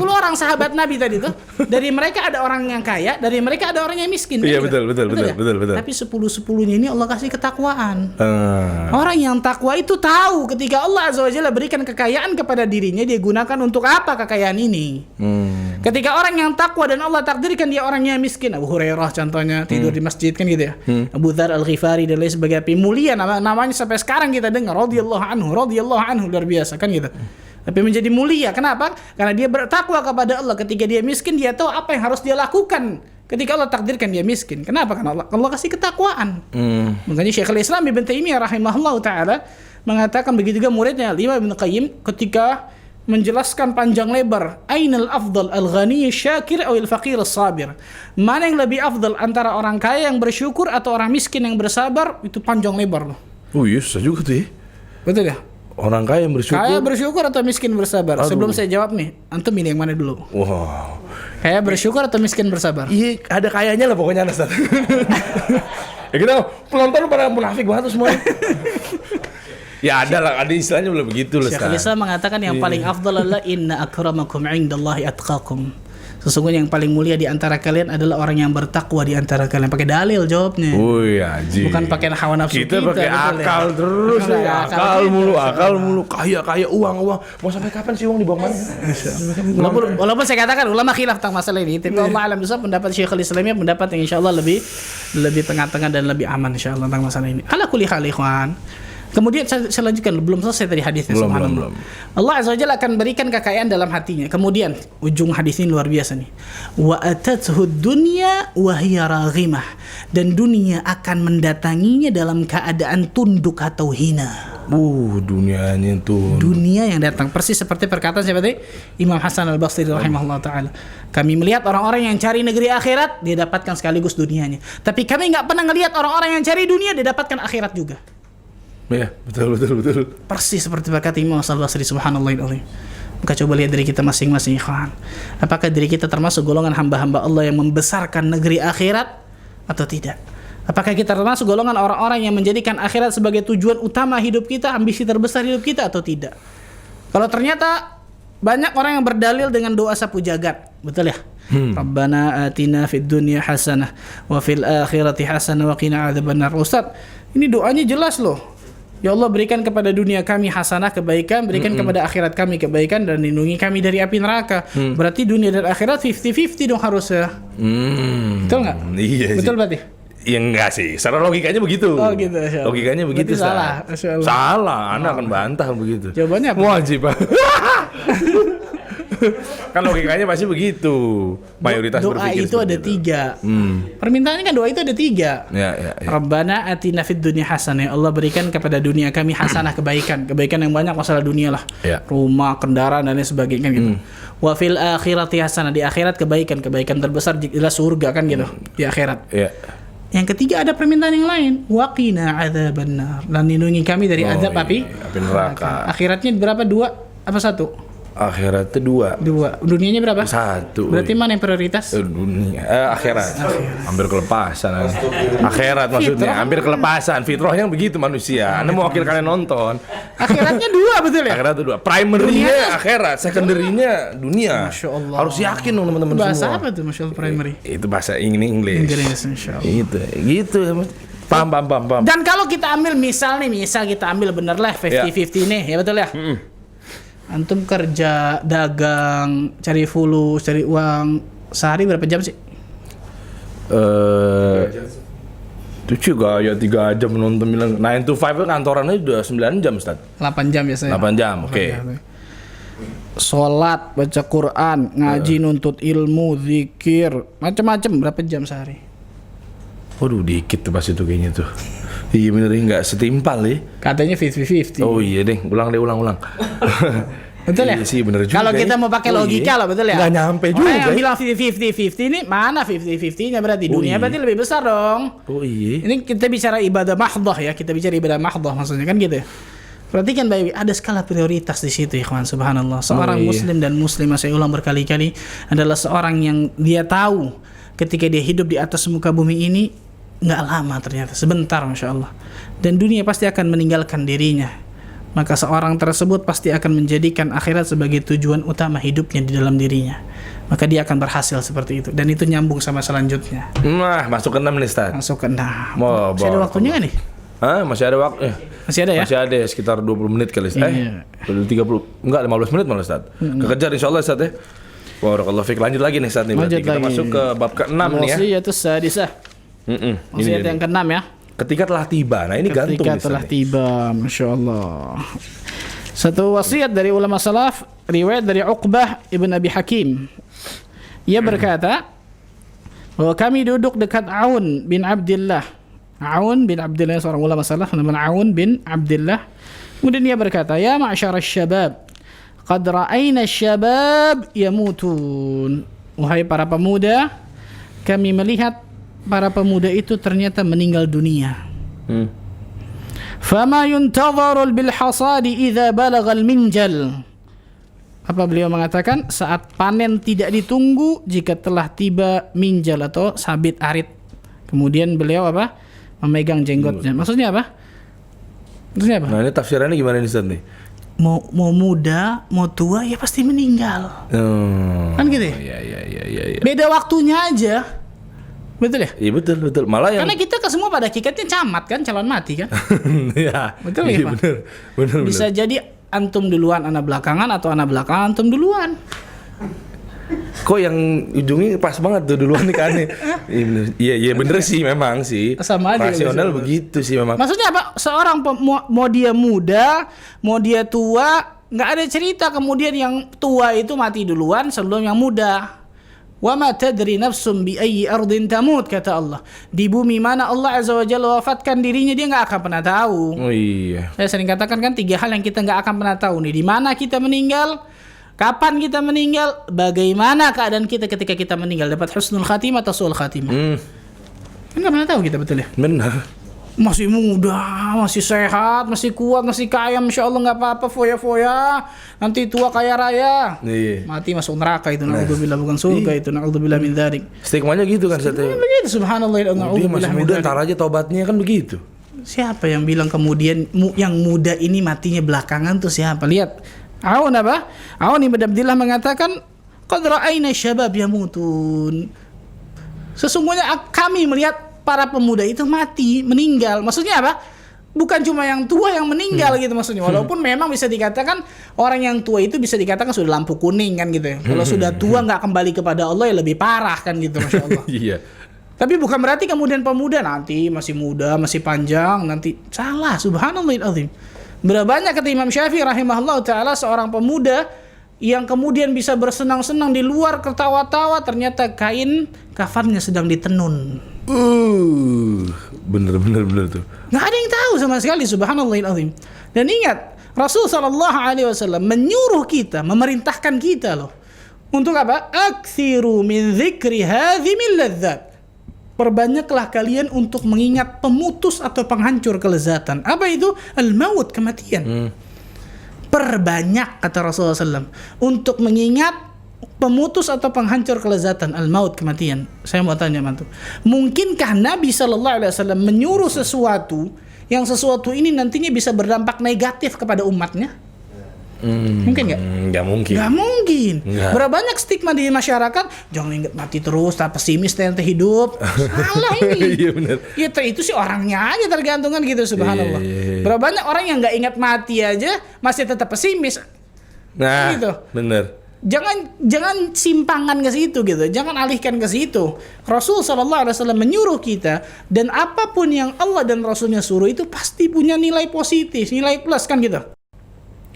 Speaker 2: orang sahabat Nabi tadi tuh, dari mereka ada orang yang kaya, dari mereka ada orang yang miskin.
Speaker 1: Iya
Speaker 2: kan gitu?
Speaker 1: betul.
Speaker 2: Tapi 10-10-nya ini Allah kasih ketakwaan. Orang yang takwa itu tahu ketika Allah Azza wa Jalla berikan kekayaan kepada dirinya, dia gunakan untuk apa kekayaan ini. Ketika orang yang takwa dan Allah takdirkan dia orang yang miskin, Abu Hurairah contohnya tidur di masjid kan gitu ya. Abu Dzar Al-Ghifari dan lain sebagainya, mulia namanya sampai sekarang kita dengar radhiyallahu anhu luar biasa kan gitu. Tapi menjadi mulia kenapa? Karena dia bertakwa kepada Allah. Ketika dia miskin dia tahu apa yang harus dia lakukan ketika Allah takdirkan dia miskin. Kenapa? Karena Allah kasih ketakwaan. Makanya Syekhul Islam Ibnu Taimiyah rahimahullah taala mengatakan begitu juga muridnya Imam Ibnu Qayyim ketika menjelaskan panjang lebar ainal afdal al-ghani syakir atau al-faqir as-sabir. Mana yang lebih afdal antara orang kaya yang bersyukur atau orang miskin yang bersabar, itu panjang lebar loh.
Speaker 1: Oh iya susah juga tuh ya.
Speaker 2: Betul ya?
Speaker 1: Orang kaya yang bersyukur.
Speaker 2: Kaya bersyukur atau miskin bersabar?
Speaker 1: Aduh.
Speaker 2: Sebelum saya jawab nih, antum milih yang mana dulu?
Speaker 1: Wow.
Speaker 2: Kaya bersyukur atau miskin bersabar?
Speaker 1: Iya ada kayanya lah pokoknya Ustaz. Ya kita penonton pada munafik banget tuh semua. Ya ada istilahnya belum begitu loh.
Speaker 2: Syekhul Islam mengatakan yang paling afdal adalah inna akramakum indallahi atqakum. Sesungguhnya yang paling mulia di antara kalian adalah orang yang bertakwa di antara kalian. Pakai dalil jawabnya.
Speaker 1: Oh iya,
Speaker 2: bukan pakai hawa nafsu kita.
Speaker 1: Kita pakai akal ya? Terus ya. Akal mulu. Kaya uang. Mau sampai kapan sih uang dibawa mana?
Speaker 2: Walaupun saya katakan ulama khilaf tentang masalah ini, tapi Allah alam bisa pendapat Syekhul Islamiyah pendapat yang insyaallah lebih tengah-tengah dan lebih aman insyaallah tentang masalah ini. Ala kulli hal ikhwan. Kemudian saya lanjutkan, belum selesai tadi hadisnya.
Speaker 1: Belum.
Speaker 2: Allah Azza wa Jalla akan berikan kekayaan dalam hatinya. Kemudian ujung hadis ini luar biasa nih. Wa atathu dunya wa hiya raghimah, dan dunia akan mendatanginya dalam keadaan tunduk atau hina.
Speaker 1: Dunianya tuh.
Speaker 2: Dunia yang datang persis seperti perkataan siapa tadi? Imam Hasan Al-Basri rahimahullah taala. Kami melihat orang-orang yang cari negeri akhirat, dia dapatkan sekaligus dunianya. Tapi kami enggak pernah melihat orang-orang yang cari dunia dia dapatkan akhirat juga.
Speaker 1: Ya, betul.
Speaker 2: Persis seperti berkata Imam Al-Basri subhanallahil. Maka coba lihat diri kita masing-masing ikhwan. Apakah diri kita termasuk golongan hamba-hamba Allah yang membesarkan negeri akhirat atau tidak? Apakah kita termasuk golongan orang-orang yang menjadikan akhirat sebagai tujuan utama hidup kita, ambisi terbesar hidup kita atau tidak? Kalau ternyata banyak orang yang berdalil dengan doa sapu jagat, betul ya? Rabbana atina fid dunya hasanah wa fil akhirati hasanah wa qina adzabannar. Ustaz, ini doanya jelas loh. Ya Allah, berikan kepada dunia kami hasanah, kebaikan, berikan kepada akhirat kami kebaikan, dan lindungi kami dari api neraka. Berarti dunia dan akhirat 50-50 dong harusnya. Betul nggak?
Speaker 1: Iya.
Speaker 2: Betul berarti?
Speaker 1: Ya enggak sih, secara logikanya begitu.
Speaker 2: Oh gitu.
Speaker 1: Logikanya begitu.
Speaker 2: Salah.
Speaker 1: Salah, Anda akan bantah begitu.
Speaker 2: Jawabannya apa?
Speaker 1: Wajib. Kan logikanya pasti begitu. Mayoritas
Speaker 2: doa
Speaker 1: berpikir
Speaker 2: itu ada 3. Permintaannya kan doa itu ada 3.
Speaker 1: Ya.
Speaker 2: Rabbana atina fid dunya hasanah. Allah berikan kepada dunia kami hasanah, kebaikan yang banyak, masalah dunia lah.
Speaker 1: Ya.
Speaker 2: Rumah, kendaraan dan lain sebagainya kan gitu. Wa fil akhirati hasanah, di akhirat kebaikan terbesar jelas surga kan gitu di akhirat.
Speaker 1: Ya.
Speaker 2: Yang ketiga ada permintaan yang lain, waqina adzabannar, dan lindungi kami dari azab api
Speaker 1: neraka.
Speaker 2: Akhiratnya berapa? 2 apa 1?
Speaker 1: Akhiratnya 2.
Speaker 2: Dunianya berapa?
Speaker 1: 1.
Speaker 2: Berarti mana yang prioritas?
Speaker 1: Dunia. Akhirat. Hampir kelepasan. Akhirat maksudnya. Hampir kelepasan. Fitrahnya begitu manusia. Anda mau wakil kalian nonton.
Speaker 2: Akhiratnya 2 betul ya?
Speaker 1: Akhiratnya 2. Primary-nya akhirat, secondary-nya dunia.
Speaker 2: Masya Allah.
Speaker 1: Harus yakin dong teman-teman semua.
Speaker 2: Bahasa apa tuh Masya Allah primary?
Speaker 1: Itu bahasa English.
Speaker 2: Insya Allah.
Speaker 1: Gitu. Paham.
Speaker 2: Dan kalau kita ambil misal kita ambil bener lah 50-50 nih, ya betul ya? Antum kerja, dagang, cari fulus, cari uang, sehari berapa jam sih?
Speaker 1: Itu juga ya 3 jam nonton bilang 9 to 5 kantorannya udah 9 jam Ustaz.
Speaker 2: 8 jam biasanya.
Speaker 1: 8 jam, oke.
Speaker 2: Sholat, baca Quran, ngaji, nuntut ilmu, zikir, macam-macam, berapa jam sehari?
Speaker 1: Waduh, dikit tuh pas itu kayaknya tuh. Iya bener, nggak setimpal ya.
Speaker 2: Katanya 50-50.
Speaker 1: Oh iya deh, ulang.
Speaker 2: Betul ya?
Speaker 1: Iya sih, bener juga.
Speaker 2: Kalau kita mau pakai logika loh, betul ya?
Speaker 1: Nggak nyampe juga.
Speaker 2: Orang yang bilang 50-50 ini mana 50-50-nya berarti? Dunia berarti lebih besar dong.
Speaker 1: Oh iya.
Speaker 2: Ini kita bicara ibadah mahdhah ya, kita bicara ibadah mahdhah maksudnya kan gitu ya. Perhatikan baik, ada skala prioritas di situ, ikhwan, subhanallah. Seorang muslim dan muslimah, saya ulang berkali-kali, adalah seorang yang dia tahu ketika dia hidup di atas muka bumi ini nggak lama, ternyata sebentar, masya Allah, dan dunia pasti akan meninggalkan dirinya. Maka seorang tersebut pasti akan menjadikan akhirat sebagai tujuan utama hidupnya di dalam dirinya. Maka dia akan berhasil seperti itu. Dan itu nyambung sama selanjutnya.
Speaker 1: Nah, masuk ke 6 nih, Ustaz.
Speaker 2: Masuk ke 6.
Speaker 1: Masih
Speaker 2: ada waktunya nggak nih?
Speaker 1: Hah? Masih ada waktu?
Speaker 2: Masih ada ya?
Speaker 1: Masih ada sekitar 20 menit kali, Ustaz.
Speaker 2: Iya.
Speaker 1: 30, enggak 15 menit malah, Ustaz. Kekejar insyaallah, Ustaz ya. Barakallahu fiik. Lanjut lagi nih, Ustaz nih. Berarti kita masuk ke bab ke-6 nih ya.
Speaker 2: Wasiyatus sadisah. Wasiat yang ke-6 ya.
Speaker 1: Ketika telah tiba. Nah, ini gantung
Speaker 2: Ketika telah tiba, Masya Allah. Satu wasiat dari ulama salaf, riwayat dari Uqbah ibn Abi Hakim. Ia berkata bahwa kami duduk dekat Aun bin Abdullah. Aun bin Abdullah, seorang ulama salaf namanya Aun bin Abdullah. Kemudian ia berkata, "Ya ma'syarasy syabab, qad ra'ayna syabab yamutun." Wahai para pemuda, kami melihat para pemuda itu ternyata meninggal dunia. Fama yuntadharu bil hasadi idza balagha al minjal. Apa beliau mengatakan? Saat panen tidak ditunggu jika telah tiba minjal atau sabit arit. Kemudian beliau apa? Memegang jenggotnya. Maksudnya apa? Maksudnya apa?
Speaker 1: Nah, ini tafsirannya gimana nih, Ustaz nih?
Speaker 2: Mau muda, mau tua ya pasti meninggal. Kan gitu ya?
Speaker 1: Iya.
Speaker 2: Beda waktunya aja. Betul ya?
Speaker 1: Iya betul. Malah yang
Speaker 2: Karena kita semua pada hakikatnya camat kan, calon mati kan?
Speaker 1: Iya.
Speaker 2: Betul ya, Pak?
Speaker 1: Bener.
Speaker 2: Bisa jadi antum duluan, anak belakangan, atau anak belakangan antum duluan.
Speaker 1: Kok yang ujungnya pas banget tuh duluan nih kan? Iya bener sih memang sih.
Speaker 2: Sama aja.
Speaker 1: Rasional begitu sih memang.
Speaker 2: Maksudnya apa? Seorang mau dia muda, mau dia tua, nggak ada cerita kemudian yang tua itu mati duluan sebelum yang muda. Wa ma tadri nafsum bi ayyi ardin tamut, kata Allah. Di bumi mana Allah Azza wa Jalla wafatkan dirinya dia nggak akan pernah tahu.
Speaker 1: Oh iya.
Speaker 2: Saya sering katakan kan 3 hal yang kita nggak akan pernah tahu nih. Di mana kita meninggal, kapan kita meninggal, bagaimana keadaan kita ketika kita meninggal, dapat husnul khatimah atau su'ul khatimah. Kan nggak pernah tahu kita, betul ya?
Speaker 1: Benar.
Speaker 2: Masih muda, masih sehat, masih kuat, masih kaya, Masya Allah, nggak apa-apa, foya-foya. Nanti tua kaya raya.
Speaker 1: Iya.
Speaker 2: Mati masuk neraka itu, na'udzubillah, bukan surga itu, na'udzubillah min dzalik.
Speaker 1: Stigmanya gitu kan, Ustaz.
Speaker 2: Begitu, subhanallah,
Speaker 1: Dia
Speaker 2: na'udzubillah
Speaker 1: masih
Speaker 2: min
Speaker 1: muda,
Speaker 2: dzalik.
Speaker 1: ntar aja tobatnya kan begitu.
Speaker 2: Siapa yang bilang kemudian yang muda ini matinya belakangan tuh siapa? Lihat, Aun apa? Aun ibn Abdillah mengatakan, qad ra'ayna syabab yamutun. Sesungguhnya kami melihat para pemuda itu mati, meninggal. Maksudnya apa? Bukan cuma yang tua yang meninggal gitu maksudnya. Walaupun memang bisa dikatakan orang yang tua itu bisa dikatakan sudah lampu kuning kan gitu ya. Kalau sudah tua nggak kembali kepada Allah ya lebih parah kan gitu, Masya Allah.
Speaker 1: Iya.
Speaker 2: Tapi bukan berarti kemudian pemuda nanti masih muda, masih panjang, nanti salah, subhanallahil azim. Berapa banyak kata Imam Syafi'i rahimahullah ta'ala seorang pemuda yang kemudian bisa bersenang-senang di luar, ketawa-tawa, ternyata kain kafannya sedang ditenun.
Speaker 1: Bener tuh.
Speaker 2: Nggak ada yang tahu sama sekali, subhanallahil azim. Dan ingat, Rasul SAW menyuruh kita, memerintahkan kita loh. Untuk apa? Aktsiru min dzikri hadhimil ladzat. Perbanyaklah kalian untuk mengingat pemutus atau penghancur kelezatan. Apa itu? Al-maut, kematian. Perbanyak, kata Rasulullah SAW, untuk mengingat pemutus atau penghancur kelezatan, al-maut, kematian. Saya mau tanya mantu, mungkinkah Nabi SAW menyuruh sesuatu yang sesuatu ini nantinya bisa berdampak negatif kepada umatnya? Mungkin nggak?
Speaker 1: Nggak mungkin.
Speaker 2: Nggak mungkin.
Speaker 1: Nggak.
Speaker 2: Berapa banyak stigma di masyarakat? Jangan ingat mati terus, tak pesimis, nanti hidup. Salah ini.
Speaker 1: Iya benar.
Speaker 2: Ya itu sih orangnya aja tergantungan gitu, subhanallah.
Speaker 1: Iya.
Speaker 2: Berapa banyak orang yang nggak ingat mati aja masih tetap pesimis.
Speaker 1: Nah,
Speaker 2: Gitu.
Speaker 1: bener.
Speaker 2: Jangan simpangan ke situ gitu. Jangan alihkan ke situ. Rasul SAW menyuruh kita, dan apapun yang Allah dan Rasulnya suruh itu pasti punya nilai positif, nilai plus kan gitu.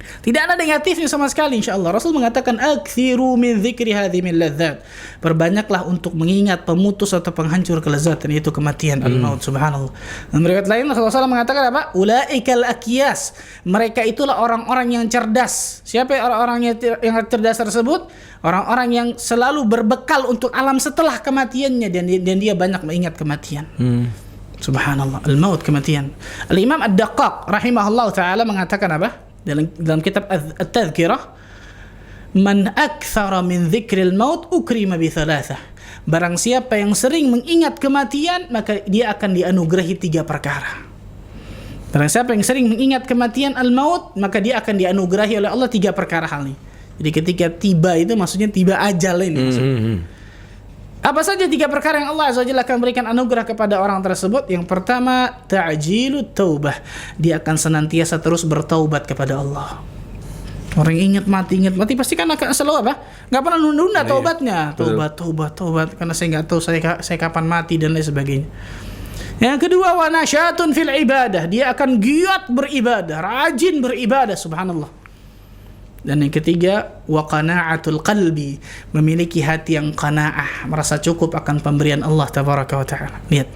Speaker 2: Tidak ada negatifnya sama sekali, insyaallah. Rasul mengatakan aktsiru min dzikri hadhimil ladzat. Perbanyaklah untuk mengingat pemutus atau penghancur kelezatan, yaitu kematian, al-maut, subhanallah. Dan riwayat lain Rasulullah SAW mengatakan apa? Ulaikal akyas. Mereka itulah orang-orang yang cerdas. Siapa orang-orang yang cerdas tersebut? Orang-orang yang selalu berbekal untuk alam setelah kematiannya, dan dia banyak mengingat kematian. Subhanallah, al-maut, kematian. Al-Imam Ad-Daqqaq rahimahullah taala mengatakan apa? Dalam kitab At-Tadhkirah, man aktsara min dzikril maut ukrima bi thalathah. Barang siapa yang sering mengingat kematian, maka dia akan dianugerahi 3 perkara. Barang siapa yang sering mengingat kematian al-maut, maka dia akan dianugerahi oleh Allah 3 perkara hal ini. Jadi ketika tiba itu maksudnya tiba ajal ini. Apa saja 3 perkara yang Allah Azza wa Jalla akan berikan anugerah kepada orang tersebut? Yang pertama, ta'jilut taubah. Dia akan senantiasa terus bertaubat kepada Allah. Orang ingat mati pasti kan akan selalu apa? Enggak pernah nunda taubatnya. Taubat. Karena saya enggak tahu saya kapan mati dan lain sebagainya. Yang kedua, wa nasyatun fil ibadah. Dia akan giat beribadah, rajin beribadah, subhanallah. Dan yang ketiga, wa qana'atul qalbi, memiliki hati yang qanaah, merasa cukup akan pemberian Allah tabaraka wa taala. Lihat.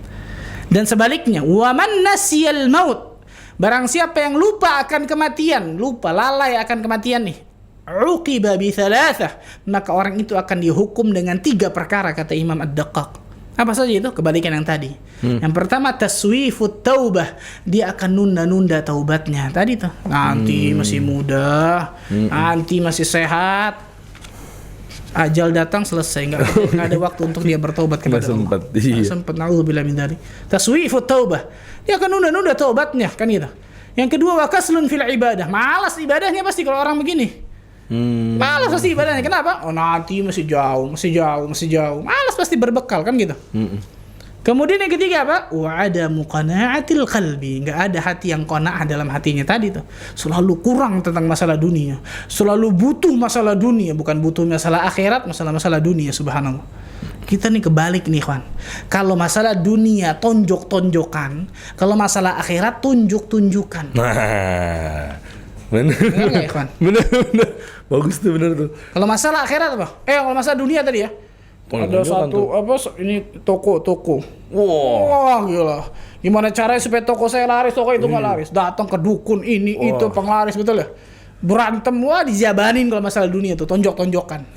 Speaker 2: Dan sebaliknya, wa man nasiyal maut, barang siapa yang lupa akan kematian, lalai akan kematian nih, uqiba bi thalathah, maka orang itu akan dihukum dengan 3 perkara kata Imam Ad-Daqqaq. Apa saja itu? Kebalikan yang tadi. Yang pertama, taswifut taubah. Dia akan nunda-nunda taubatnya. Tadi tuh, nanti masih muda, nanti masih sehat. Ajal datang selesai, enggak ada waktu untuk dia bertaubat kepada Allah. Sempat naudzubillah min dzalik. Taswifut taubah. Dia akan nunda-nunda taubatnya, kan gitu. Yang kedua, wa kaslun fil ibadah. Malas ibadahnya pasti kalau orang begini. Malas pasti ibadahnya. Kenapa? Oh, nanti masih jauh. Malas pasti berbekal kan gitu. Kemudian yang ketiga apa? Wa adamu qana'atil qalbi. Enggak ada hati yang qanaah dalam hatinya tadi tuh. Selalu kurang tentang masalah dunia. Selalu butuh masalah dunia, bukan butuh masalah akhirat, masalah dunia, subhanallah. Kita nih kebalik nih, kawan. Kalau masalah dunia tonjok-tonjokan, kalau masalah akhirat tunjuk-tunjukan.
Speaker 1: Bener
Speaker 2: nggak ya, kawan?
Speaker 1: Bener. Bagus tuh, bener tuh.
Speaker 2: Kalau masalah akhirat apa? Kalau masalah dunia tadi ya. Ada satu ini toko. Wah, gila. Gimana caranya supaya toko saya laris, toko itu nggak laris? Datang ke dukun ini itu penglaris, betul ya? Berantem, dijabanin kalau masalah dunia tuh, tonjok-tonjokan.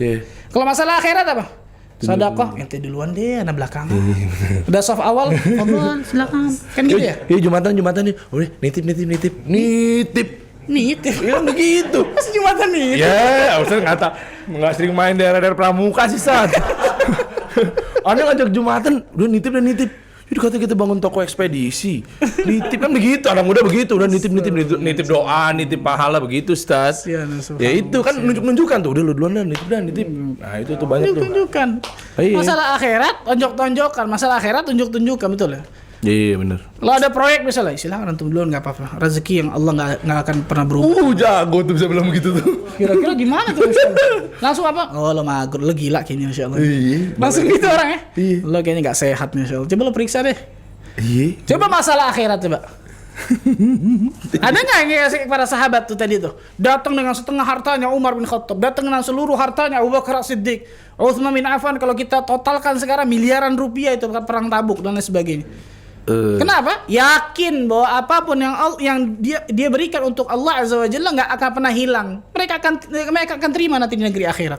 Speaker 2: Kalau masalah akhirat apa? Sedekah, ente duluan deh, anak belakangan. Udah soft awal, silakan. Kan gitu ya?
Speaker 1: Iya, Jumatan nih. Udah, nitip. Ya begitu.
Speaker 2: Masih Jumatan nih.
Speaker 1: Ya, Ustaz nggak sering main daerah-daerah pramuka sih, Ustaz. Anda ngajak Jumatan, udah nitip. Jadi kata kita bangun toko ekspedisi. Nitip kan begitu, anak muda begitu, udah nitip doa, nitip pahala begitu, Ustaz. Ya itu kan nunjuk-nunjukkan tuh, udah lu duluan nitip. Nah, itu tuh banyak tuh.
Speaker 2: Tunjukkan. Masalah akhirat tonjok-tonjokan, masalah akhirat tunjuk-tunjukkan, betul ya?
Speaker 1: Iya, benar.
Speaker 2: Kalau ada proyek misalnya, silakan antum duluan, nggak apa-apa. Rezeki yang Allah nggak akan pernah berubah.
Speaker 1: Jago tuh bisa bilang begitu tuh.
Speaker 2: Kira-kira gimana tuh? Langsung apa? Oh, lo mager, lo gila kayaknya, insya Allah.
Speaker 1: Iya.
Speaker 2: Langsung gitu orang ya?
Speaker 1: Iya.
Speaker 2: Lo kayaknya nggak sehat, insya Allah. Coba lo periksa deh.
Speaker 1: Iya.
Speaker 2: Coba masalah akhirat coba. Ada nggak yang kayak para sahabat tuh tadi tuh? Datang dengan setengah hartanya Umar bin Khattab, datang dengan seluruh hartanya Abu Bakar Siddiq, Utsman bin Affan. Kalau kita totalkan sekarang miliaran rupiah itu perang Tabuk dan lain sebagainya. Kenapa? Yakin bahwa apapun yang dia berikan untuk Allah Azza wa Jalla nggak akan pernah hilang. Mereka akan terima nanti di negeri akhirat.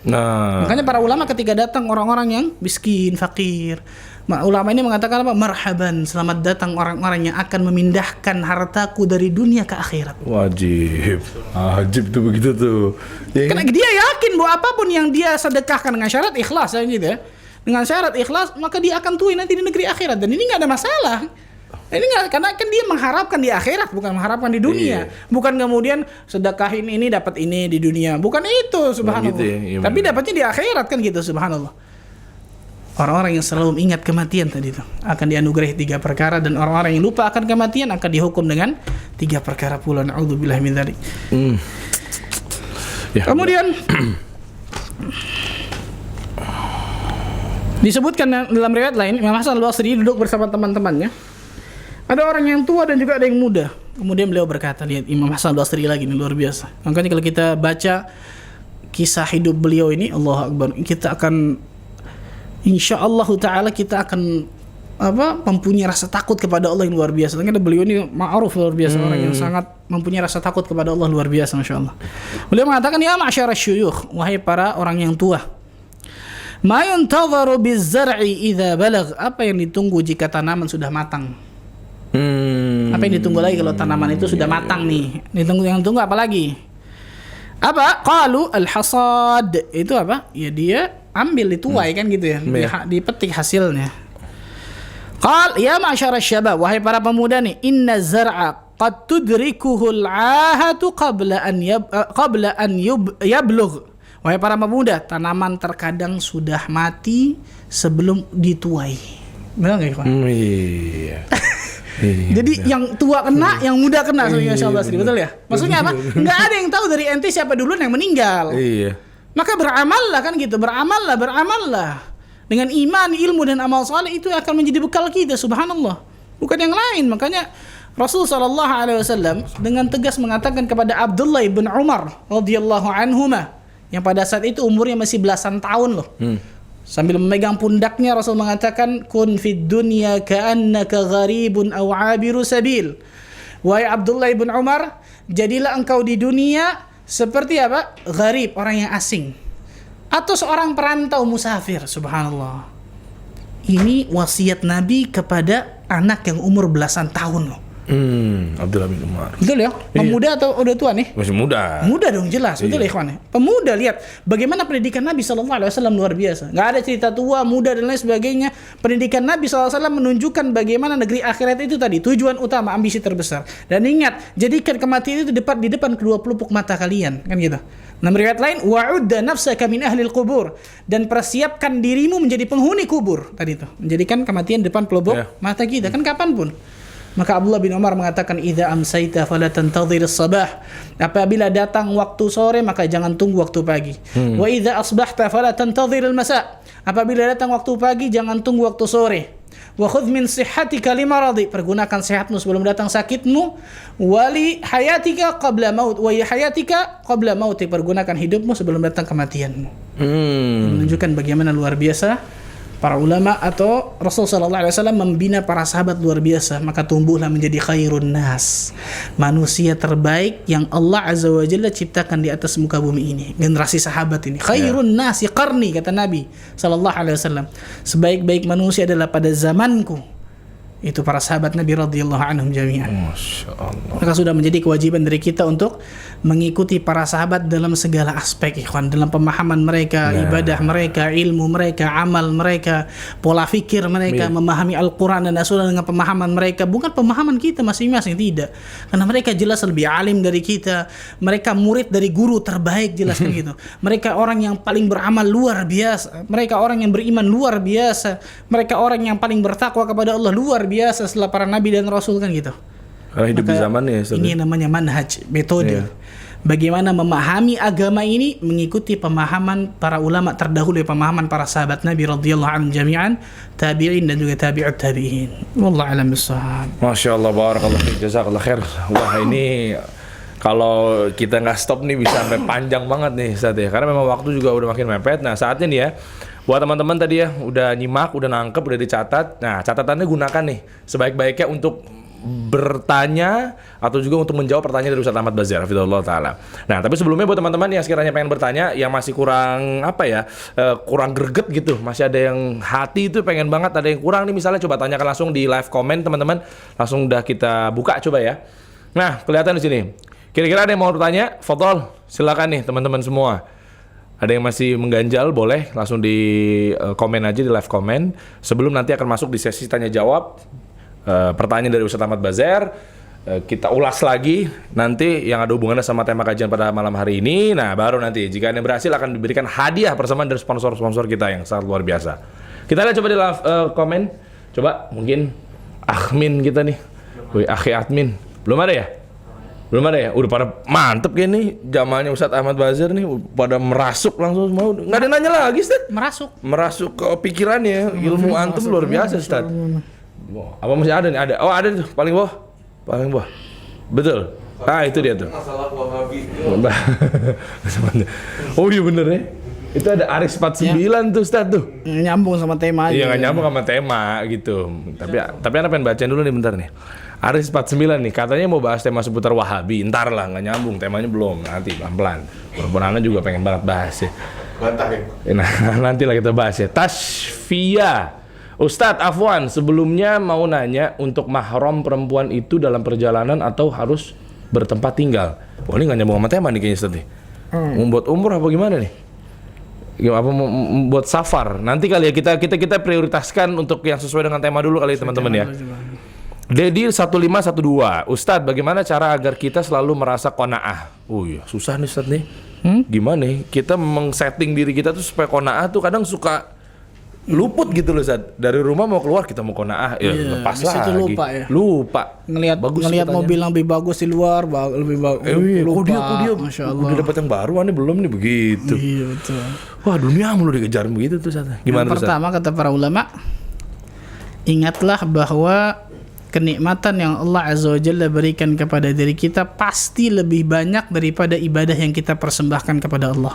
Speaker 2: Nah, makanya para ulama ketika datang orang-orang yang miskin, fakir, ulama ini mengatakan apa? Marhaban, selamat datang orang-orang yang akan memindahkan hartaku dari dunia ke akhirat.
Speaker 1: Wajib tuh begitu tuh.
Speaker 2: Karena dia yakin bahwa apapun yang dia sedekahkan dengan syarat ikhlas, gitu ya. Dengan syarat ikhlas, maka dia akan tuai nanti di negeri akhirat. Dan ini nggak ada masalah. Ini nggak, karena kan dia mengharapkan di akhirat, bukan mengharapkan di dunia. Bukan kemudian sedekahin ini dapat ini di dunia. Bukan itu, subhanallah. Gitu ya? Iya, tapi dapatnya di akhirat kan gitu, subhanallah. Orang-orang yang selalu ingat kematian tadi itu akan dianugerahi 3 perkara, dan orang-orang yang lupa akan kematian akan dihukum dengan 3 perkara pula. Na'udzubillah min dzalik. Ya, kemudian disebutkan dalam riwayat lain, Imam Hasan al-Basri duduk bersama teman-temannya. Ada orang yang tua dan juga ada yang muda. Kemudian beliau berkata, lihat Imam Hasan al-Basri lagi, ini luar biasa. Makanya kalau kita baca kisah hidup beliau ini, Allahu Akbar, kita akan insyaallah ta'ala kita akan mempunyai rasa takut kepada Allah yang luar biasa. Karena beliau ini ma'ruf luar biasa, orang yang sangat mempunyai rasa takut kepada Allah luar biasa, masyaallah. Beliau mengatakan, ya ma'syarasy syuyukh, wahai para orang yang tua, Ma yuntadharu biz-zar'i idza balagh. Apa yang ditunggu jika tanaman sudah matang? Apa yang ditunggu lagi kalau tanaman itu sudah matang nih? Yang tunggu apa lagi? Apa? Qalu al-hasad. Itu apa? Ya dia ambil, dituai kan gitu ya. Dipetik hasilnya. Qal ya ma'syara syabab, wahai para pemuda nih, inna zar'a qad tudrikuhu al-'ahatu qabla an yablugh. Wahai para pemuda, tanaman terkadang sudah mati sebelum dituai. Benar enggak, kawan? Iya. Jadi yang tua kena, yang muda kena, Syahbaz, betul ya? Maksudnya apa? Enggak ada yang tahu dari ente siapa dulu yang meninggal. Iya. Maka beramallah kan gitu, beramallah. Dengan iman, ilmu dan amal saleh itu akan menjadi bekal kita, subhanallah. Bukan yang lain. Makanya Rasul sallallahu alaihi wasallam dengan tegas mengatakan kepada Abdullah bin Umar radhiyallahu anhuma, yang pada saat itu umurnya masih belasan tahun loh. Sambil memegang pundaknya Rasul mengatakan, kun fid dunya ka'annaka gharibun aw 'abiru sabil. Wahai Abdullah bin Umar, jadilah engkau di dunia seperti apa? Gharib, orang yang asing, atau seorang perantau musafir. Subhanallah. Ini wasiat Nabi kepada anak yang umur belasan tahun loh.
Speaker 1: Abdullah bin Umar.
Speaker 2: Betul ya? Pemuda atau udah tua nih?
Speaker 1: Masih muda.
Speaker 2: Muda dong, jelas. Betul ya, ikhwan. Pemuda, lihat bagaimana pendidikan Nabi SAW luar biasa. Gak ada cerita tua, muda dan lain sebagainya. Pendidikan Nabi SAW menunjukkan bagaimana negeri akhirat itu tadi tujuan utama, ambisi terbesar. Dan ingat, jadikan kematian itu di depan kedua pelupuk mata kalian, kan gitu. Nah, riwayat lain, wa'udda nafsaka min ahlil qubur, dan persiapkan dirimu menjadi penghuni kubur. Tadi itu, menjadikan kematian depan pelupuk mata kita, kan kapanpun. Maka Abdullah bin Umar mengatakan, idza amsayta fala tantadhir as-sabah. Apabila datang waktu sore maka jangan tunggu waktu pagi. Wa idza asbahta fala tantadhir al-masa. Apabila datang waktu pagi jangan tunggu waktu sore. Wa khudh min sihhatika limaradi. Pergunakan sehatmu sebelum datang sakitmu. Wa li hayatika qabla maut. Wa hayatika qabla maut. Pergunakan hidupmu sebelum datang kematianmu. Menunjukkan bagaimana luar biasa para ulama atau Rasul sallallahu alaihi wasallam membina para sahabat luar biasa. Maka tumbuhlah menjadi khairun nas, manusia terbaik yang Allah azza wa jalla ciptakan di atas muka bumi ini. Generasi sahabat ini khairun nasi qarni, kata Nabi sallallahu alaihi wasallam. Sebaik-baik manusia adalah pada zamanku. Itu para sahabat Nabi radhiyallahu anhum jami'an. Masyaallah. Maka sudah menjadi kewajiban dari kita untuk mengikuti para sahabat dalam segala aspek, ikhwan, dalam pemahaman mereka, ibadah mereka, ilmu mereka, amal mereka, pola fikir mereka, memahami Al-Qur'an dan As-Sunnah dengan pemahaman mereka, bukan pemahaman kita masing-masing, tidak. Karena mereka jelas lebih alim dari kita, mereka murid dari guru terbaik, jelas kan gitu. Mereka orang yang paling beramal luar biasa, mereka orang yang beriman luar biasa, mereka orang yang paling bertakwa kepada Allah luar biasa setelah para nabi dan rasul, kan gitu.
Speaker 1: Hidup di zamannya.
Speaker 2: Ini namanya manhaj, metode. Bagaimana memahami agama ini mengikuti pemahaman para ulama terdahulu, pemahaman para sahabat Nabi radhiyallahu anhum jami'an, tabi'in dan juga tabi'ut tabi'in. Wallahu a'lam bissawab.
Speaker 1: Masyaallah, barakallahu fiik, jazakallahu khair. Wah, ini kalau kita nggak stop nih bisa sampai panjang banget nih Ustaz ya. Karena memang waktu juga udah makin mepet. Nah, saatnya nih ya, buat teman-teman tadi ya, udah nyimak, udah nangkep, udah dicatat. Nah, catatannya gunakan nih sebaik-baiknya untuk bertanya atau juga untuk menjawab pertanyaan dari Ustaz Ahmad Bazar hafizahullah taala. Nah, tapi sebelumnya buat teman-teman yang sekiranya pengen bertanya, yang masih kurang kurang greget gitu, masih ada yang hati itu pengen banget, ada yang kurang nih misalnya, coba tanyakan langsung di live comment teman-teman, langsung udah kita buka coba ya. Nah, kelihatan di sini. Kira-kira ada yang mau bertanya? Fadhol, silakan nih teman-teman semua. Ada yang masih mengganjal, boleh langsung di komen aja di live comment. Sebelum nanti akan masuk di sesi tanya jawab, pertanyaan dari Ustaz Ahmad Bazar, kita ulas lagi nanti yang ada hubungannya sama tema kajian pada malam hari ini. Nah, baru nanti jika Anda berhasil akan diberikan hadiah persamaan dari sponsor-sponsor kita yang sangat luar biasa. Kita lihat coba di live komen. Coba mungkin admin kita nih. Woi, akhi admin. Belum ada ya? Belum ada ya? Udah pada mantep kayak nih zamannya Ustaz Ahmad Bazar nih, pada merasuk langsung mau. Enggak ada nanya lagi, Ustaz. Merasuk ke pikirannya. Ilmu antum luar biasa, Ustaz. Apa masih ada nih? Ada. Oh, ada tuh paling bawah. Betul. Ah, itu dia tuh. Masalah Wahabi. Oh iya bener ya. Itu ada Aris 49 tuh Ustaz tuh.
Speaker 2: Nyambung sama tema aja.
Speaker 1: Iya, nggak nyambung sama tema gitu. Tapi Anda pengen bacain dulu nih bentar nih. Aris 49 nih, katanya mau bahas tema seputar Wahabi. Entar lah, nggak nyambung, temanya belum. Nanti pelan-pelan. Walaupun Anda juga pengen banget bahas ya. Nah, nantilah kita bahas ya. Tasfiyah. Ustadz Afwan, sebelumnya mau nanya, untuk mahram perempuan itu dalam perjalanan atau harus bertempat tinggal? Wah, ini nggak nyambung sama tema nih kayaknya Ustadz nih. Mau buat umroh apa gimana nih? Apa mau buat safar? Nanti kali ya kita prioritaskan untuk yang sesuai dengan tema dulu kali ya teman-teman ya. Dedi 1512, Ustadz, bagaimana cara agar kita selalu merasa qanaah? Oh iya, susah nih Ustadz nih. Gimana nih? Kita setting diri kita tuh supaya qanaah tuh kadang suka luput gitu loh Ustadz. Dari rumah mau keluar kita mau qanaah, ya lepas lagi.
Speaker 2: Lupa ya.
Speaker 1: Lupa.
Speaker 2: Ngelihat mobil yang lebih bagus di luar, lebih bagus.
Speaker 1: Kok dia
Speaker 2: Masya Allah.
Speaker 1: udah dapat yang baru, aneh belum nih begitu.
Speaker 2: Iya betul.
Speaker 1: Wah, dunia mulu dikejar begitu tuh Ustadz. Gimana
Speaker 2: Yang pertama kata para ulama, ingatlah bahwa kenikmatan yang Allah Azza wa Jalla berikan kepada diri kita pasti lebih banyak daripada ibadah yang kita persembahkan kepada Allah.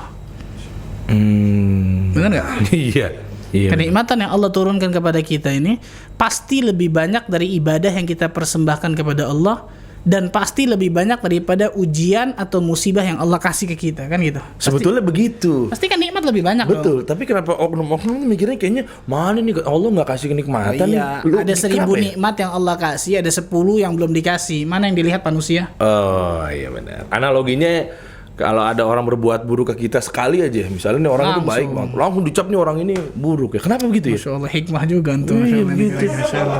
Speaker 2: Benar nggak?
Speaker 1: Iya.
Speaker 2: Kenikmatan yang Allah turunkan kepada kita ini pasti lebih banyak dari ibadah yang kita persembahkan kepada Allah, dan pasti lebih banyak daripada ujian atau musibah yang Allah kasih ke kita, kan gitu.
Speaker 1: Sebetulnya begitu.
Speaker 2: Pasti kan nikmat lebih banyak.
Speaker 1: Betul, tapi kenapa oknum-oknum mikirnya kayaknya mana nih Allah nggak kasih kenikmatan nih?
Speaker 2: Ada 1000 nikmat yang Allah kasih, ada 10 yang belum dikasih. Mana yang dilihat manusia?
Speaker 1: Oh iya benar. Analoginya kalau ada orang berbuat buruk ke kita sekali aja, misalnya nih orang itu baik banget, langsung dicap nih orang ini buruk ya. Kenapa begitu ya?
Speaker 2: Masya Allah, hikmah juga antum.
Speaker 1: Begitu.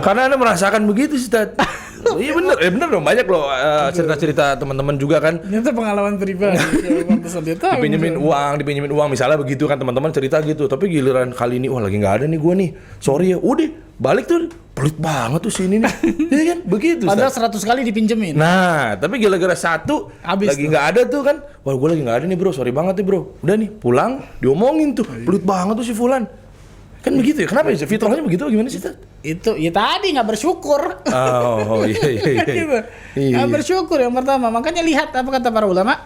Speaker 1: Karena Anda merasakan begitu sih, Ustaz. Iya benar dong, banyak loh cerita-cerita teman-teman juga kan.
Speaker 2: Itu pengalaman pribadi.
Speaker 1: Dipinjemin uang misalnya begitu kan, teman-teman cerita gitu. Tapi giliran kali ini wah lagi nggak ada nih gue nih. Sorry ya. Udah balik tuh pelit banget tuh sini nih. Iya kan? Begitu.
Speaker 2: Padahal 100 kali dipinjemin.
Speaker 1: Nah, tapi gara-gara satu habis lagi nggak ada tuh kan. Wah, gue lagi nggak ada nih, Bro. Sorry banget nih, Bro. Udah nih, pulang diomongin tuh. Pelit banget tuh si fulan. Kan begitu ya? Kenapa ya? Fitrahnya begitu gimana sih, Tad?
Speaker 2: Itu ya tadi nggak bersyukur.
Speaker 1: Oh iya.
Speaker 2: Gitu. Nggak bersyukur yang pertama. Makanya lihat apa kata para ulama.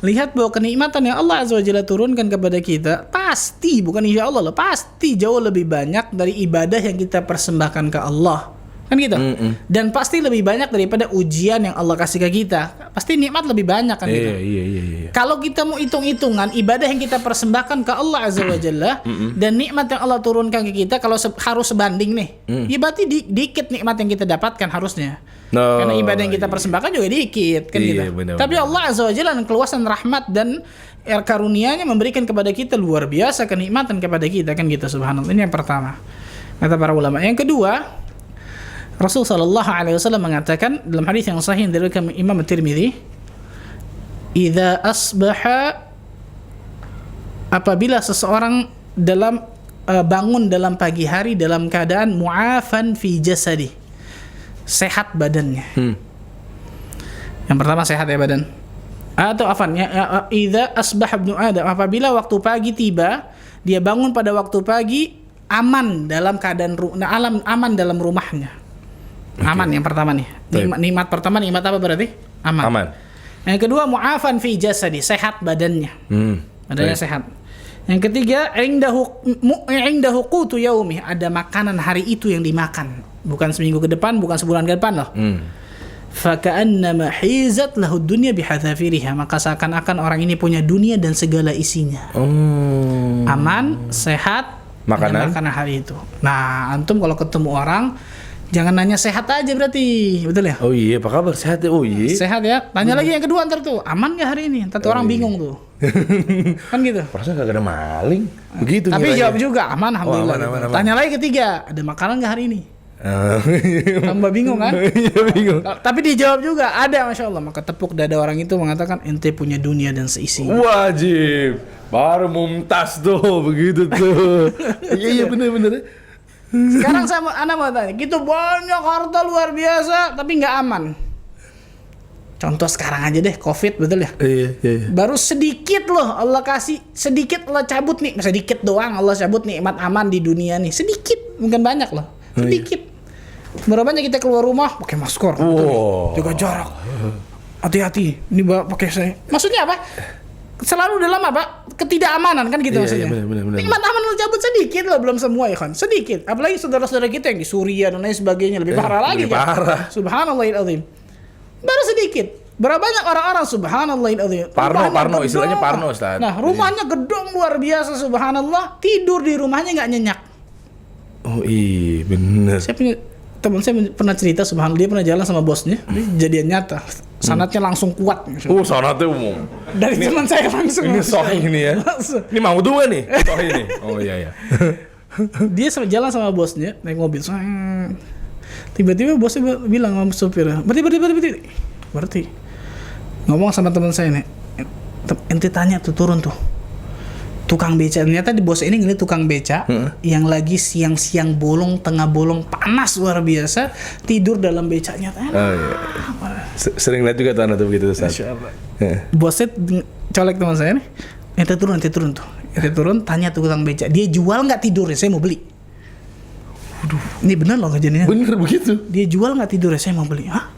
Speaker 2: Lihat bahwa kenikmatan yang Allah Azza wa Jalla turunkan kepada kita pasti, bukan insya Allah loh, pasti jauh lebih banyak dari ibadah yang kita persembahkan ke Allah. Kan gitu. Dan pasti lebih banyak daripada ujian yang Allah kasih ke kita. Pasti nikmat lebih banyak kan gitu.
Speaker 1: Iya.
Speaker 2: Kalau kita mau hitung-hitungan ibadah yang kita persembahkan ke Allah Azza wa Jalla dan nikmat yang Allah turunkan ke kita, kalau harus sebanding nih, ya berarti dikit nikmat yang kita dapatkan harusnya. Karena ibadah yang kita persembahkan juga dikit kan gitu.
Speaker 1: Bener.
Speaker 2: Tapi Allah Azza wa Jalla dengan keluasan rahmat dan karunia-Nya memberikan kepada kita luar biasa kenikmatan kepada kita kan gitu, subhanallah. Ini yang pertama. Kata para ulama. Yang kedua, Rasul sallallahu alaihi wasallam mengatakan dalam hadis yang sahih dari Imam At-Tirmidzi, "Idza asbaha," apabila seseorang bangun dalam pagi hari dalam keadaan mu'afan fi jasadi, sehat badannya. Yang pertama sehat ya badan. Atau idza asbaha ibnu Adam, apabila waktu pagi tiba, dia bangun pada waktu pagi aman dalam keadaan aman dalam rumahnya. Aman yang pertama nih. Nikmat pertama, nikmat apa berarti? Aman. Yang kedua mu'afan fi jasadi, sehat badannya. Badannya sehat. Yang ketiga indahu qutu yaumi, ada makanan hari itu yang dimakan. Bukan seminggu ke depan, bukan sebulan ke depan loh. Faka'annama hizat lahu dunya bihadzafiriha, maka seakan-akan orang ini punya dunia dan segala isinya. Aman, sehat, makanan hari itu. Nah, antum kalau ketemu orang jangan nanya sehat aja berarti, betul ya? Oh
Speaker 1: iya, apa kabar? Sehat ya? Oh iya.
Speaker 2: Sehat ya? Tanya lagi yang kedua ntar tuh, aman gak hari ini? Ntar orang bingung tuh. Kan gitu.
Speaker 1: Perasaan gak ada maling. Begitu.
Speaker 2: Tapi jawab juga, aman alhamdulillah.
Speaker 1: Aman.
Speaker 2: Tanya lagi ketiga, ada makanan gak hari ini? Tambah bingung kan?
Speaker 1: Iya bingung.
Speaker 2: Tapi dijawab juga, ada, Masya Allah. Maka tepuk dada orang itu mengatakan, ente punya dunia dan seisinya.
Speaker 1: Wajib. Baru mumtaz tuh, begitu tuh. Iya bener.
Speaker 2: Sekarang anak mau tanya, gitu banyak harta luar biasa tapi nggak aman. Contoh sekarang aja deh, COVID, betul ya? Iya. Baru sedikit loh Allah kasih, sedikit Allah cabut nih, sedikit doang Allah cabut nikmat aman di dunia nih, sedikit, bukan banyak loh, sedikit. Berapa banyak kita keluar rumah pakai masker, jaga jarak, hati-hati, ini pakai saya. Maksudnya apa? Selalu dalam apa? Ketidakamanan kan gitu maksudnya.
Speaker 1: Bener.
Speaker 2: Nikmat aman lo cabut sedikit loh, belum semua ya kan. Sedikit. Apalagi saudara-saudara kita yang di Suriah dan lain sebagainya lebih parah lagi kan.
Speaker 1: Parah.
Speaker 2: Subhanallahil azim. Baru sedikit. Berapa banyak orang-orang subhanallahil adzim.
Speaker 1: Parno
Speaker 2: Rumahnya
Speaker 1: istilahnya
Speaker 2: gedong.
Speaker 1: Parno, Ustaz.
Speaker 2: Nah,
Speaker 1: Parno,
Speaker 2: rumahnya
Speaker 1: Ustaz.
Speaker 2: gedong. Nah, rumahnya gedong luar biasa subhanallah. Tidur di rumahnya enggak nyenyak.
Speaker 1: Oh iya, bener.
Speaker 2: Saya punya teman saya pernah cerita subhanallah, dia pernah jalan sama bosnya, kejadian nyata. Sanatnya langsung kuat.
Speaker 1: Oh, sanatnya umum.
Speaker 2: Dari teman saya langsung.
Speaker 1: Ini sahih ini ya.
Speaker 2: Langsung.
Speaker 1: Ini mau dua nih, sahih ini. Oh iya.
Speaker 2: Dia jalan sama bosnya naik mobil. Tiba-tiba bosnya bilang sama supirnya, berarti ngomong sama teman saya nih, ente tanya tuh turun tuh tukang beca. Ternyata di bos ini ngeliat tukang beca yang lagi siang-siang bolong, tengah bolong, panas luar biasa, tidur dalam becanya.
Speaker 1: Oh iya. Sering lihat juga tuh begitu Ustaz.
Speaker 2: Bosnya colek teman saya nih, ente turun tuh. Ente turun, tanya tuh tukang beca, dia jual nggak tidurnya, saya mau beli. Waduh, ini bener loh kejadiannya.
Speaker 1: Bener begitu.
Speaker 2: Dia jual nggak tidurnya, saya mau beli. Hah?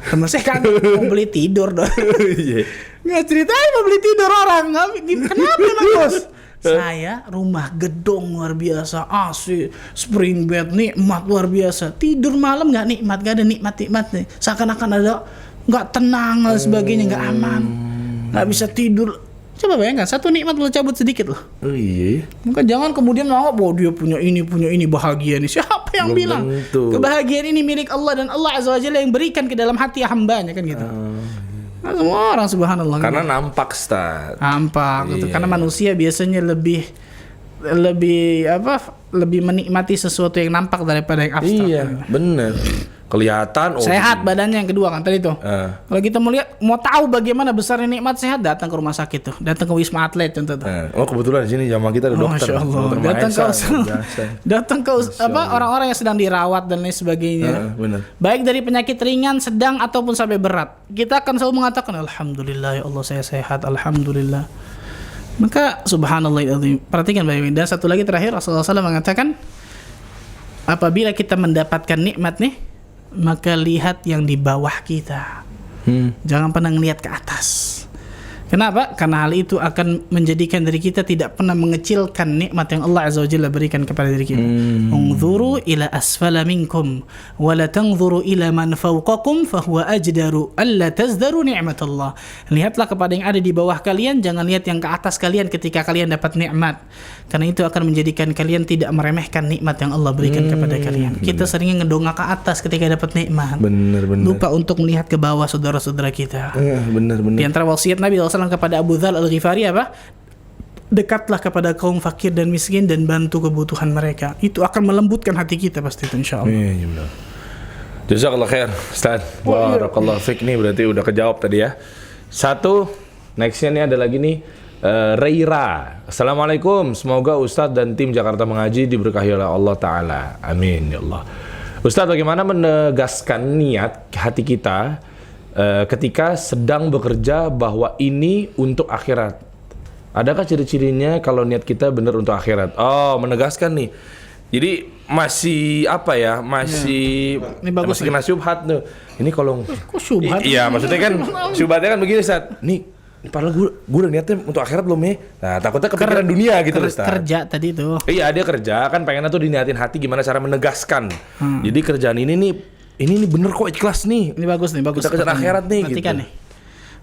Speaker 2: Teman saya kan mau beli tidur dong.
Speaker 1: Iya.
Speaker 2: Nggak ceritain mau beli tidur orang. Kenapa emang bos? Saya rumah gedong luar biasa, AC, spring bed, nikmat luar biasa. Tidur malam nggak nikmat, nggak ada nikmat nih. Seakan-akan ada nggak tenang dan sebagainya, nggak aman, nggak bisa tidur. Coba bayangkan, satu nikmat lo cabut sedikit loh.
Speaker 1: Oh iya.
Speaker 2: Maka jangan kemudian menganggap bahwa dia punya ini bahagia nih. Siapa yang
Speaker 1: Belum
Speaker 2: bilang
Speaker 1: tentu.
Speaker 2: kebahagiaan ini milik Allah dan Allah Azza wa Jalla yang berikan ke dalam hati hambanya kan gitu. Nah, semua orang subhanallah.
Speaker 1: Karena nampak, Ustaz.
Speaker 2: Nampak gitu.
Speaker 1: Iya.
Speaker 2: Karena manusia biasanya lebih menikmati sesuatu yang nampak daripada yang abstrak.
Speaker 1: Iya, bener. Kelihatan.
Speaker 2: Sehat badannya yang kedua kan tadi tuh. Kalau kita mau tahu bagaimana besarnya nikmat sehat, datang ke rumah sakit tuh, datang ke Wisma Atlet contoh tuh.
Speaker 1: Oh kebetulan di sini jamaah kita ada dokter.
Speaker 2: Masya Allah.
Speaker 1: Dokter
Speaker 2: Datang ke orang-orang yang sedang dirawat dan lain sebagainya.
Speaker 1: Bener.
Speaker 2: Baik dari penyakit ringan, sedang ataupun sampai berat. Kita akan selalu mengatakan alhamdulillah ya Allah saya sehat, alhamdulillah. Maka subhanallah, perhatikan baik-baik. Dan satu lagi terakhir Rasulullah SAW mengatakan, apabila kita mendapatkan nikmat nih, maka lihat yang di bawah kita. Jangan pernah ngelihat ke atas. Kenapa? Karena hal itu akan menjadikan diri kita tidak pernah mengecilkan nikmat yang Allah Azza wa Jalla berikan kepada diri kita. Unzuru ila asfala minkum wa la tanzuru ila man fawqakum fahuwa ajdaru alla tazdaru ni'matallah. Lihatlah kepada yang ada di bawah kalian, jangan lihat yang ke atas kalian ketika kalian dapat nikmat. Karena itu akan menjadikan kalian tidak meremehkan nikmat yang Allah berikan kepada kalian. Kita seringnya ngedongak ke atas ketika dapat nikmat.
Speaker 1: Bener.
Speaker 2: Lupa untuk melihat ke bawah saudara-saudara kita.
Speaker 1: Bener.
Speaker 2: Di antara wasiat Nabi SAW kepada Abu Dzar Al-Ghifari apa? Dekatlah kepada kaum fakir dan miskin dan bantu kebutuhan mereka. Itu akan melembutkan hati kita pasti itu insyaallah.
Speaker 1: Iya benar. Jazakallah khair, Ustaz. Barakallahu fik nih berarti udah kejawab tadi ya. Satu, nextnya nih ada lagi nih Reira. Assalamualaikum. Semoga Ustaz dan tim Jakarta Mengaji diberkahi oleh Allah Ta'ala. Amin ya Allah. Ustaz, bagaimana menegaskan niat hati kita ketika sedang bekerja bahwa ini untuk akhirat? Adakah ciri-cirinya kalau niat kita benar untuk akhirat? Oh, menegaskan nih. Jadi masih apa ya? Masih
Speaker 2: Ini bagus
Speaker 1: masih kena syubhat tuh. Ini kalau
Speaker 2: Kok syubhat?
Speaker 1: iya, maksudnya kan syubhatnya kan begini, Ustaz. Nih, padahal gue udah niatnya untuk akhirat belum ya? Nah, takutnya kepikiran dunia gitu loh, Ustaz.
Speaker 2: Kerja tadi tuh.
Speaker 1: Iya, dia kerja kan pengennya tuh diniatin hati gimana cara menegaskan. Jadi kerjaan ini nih bener kok, ikhlas nih.
Speaker 2: Ini bagus nih, bagus.
Speaker 1: Kita kejar akhirat nih,
Speaker 2: Perhatikan
Speaker 1: gitu.
Speaker 2: nih.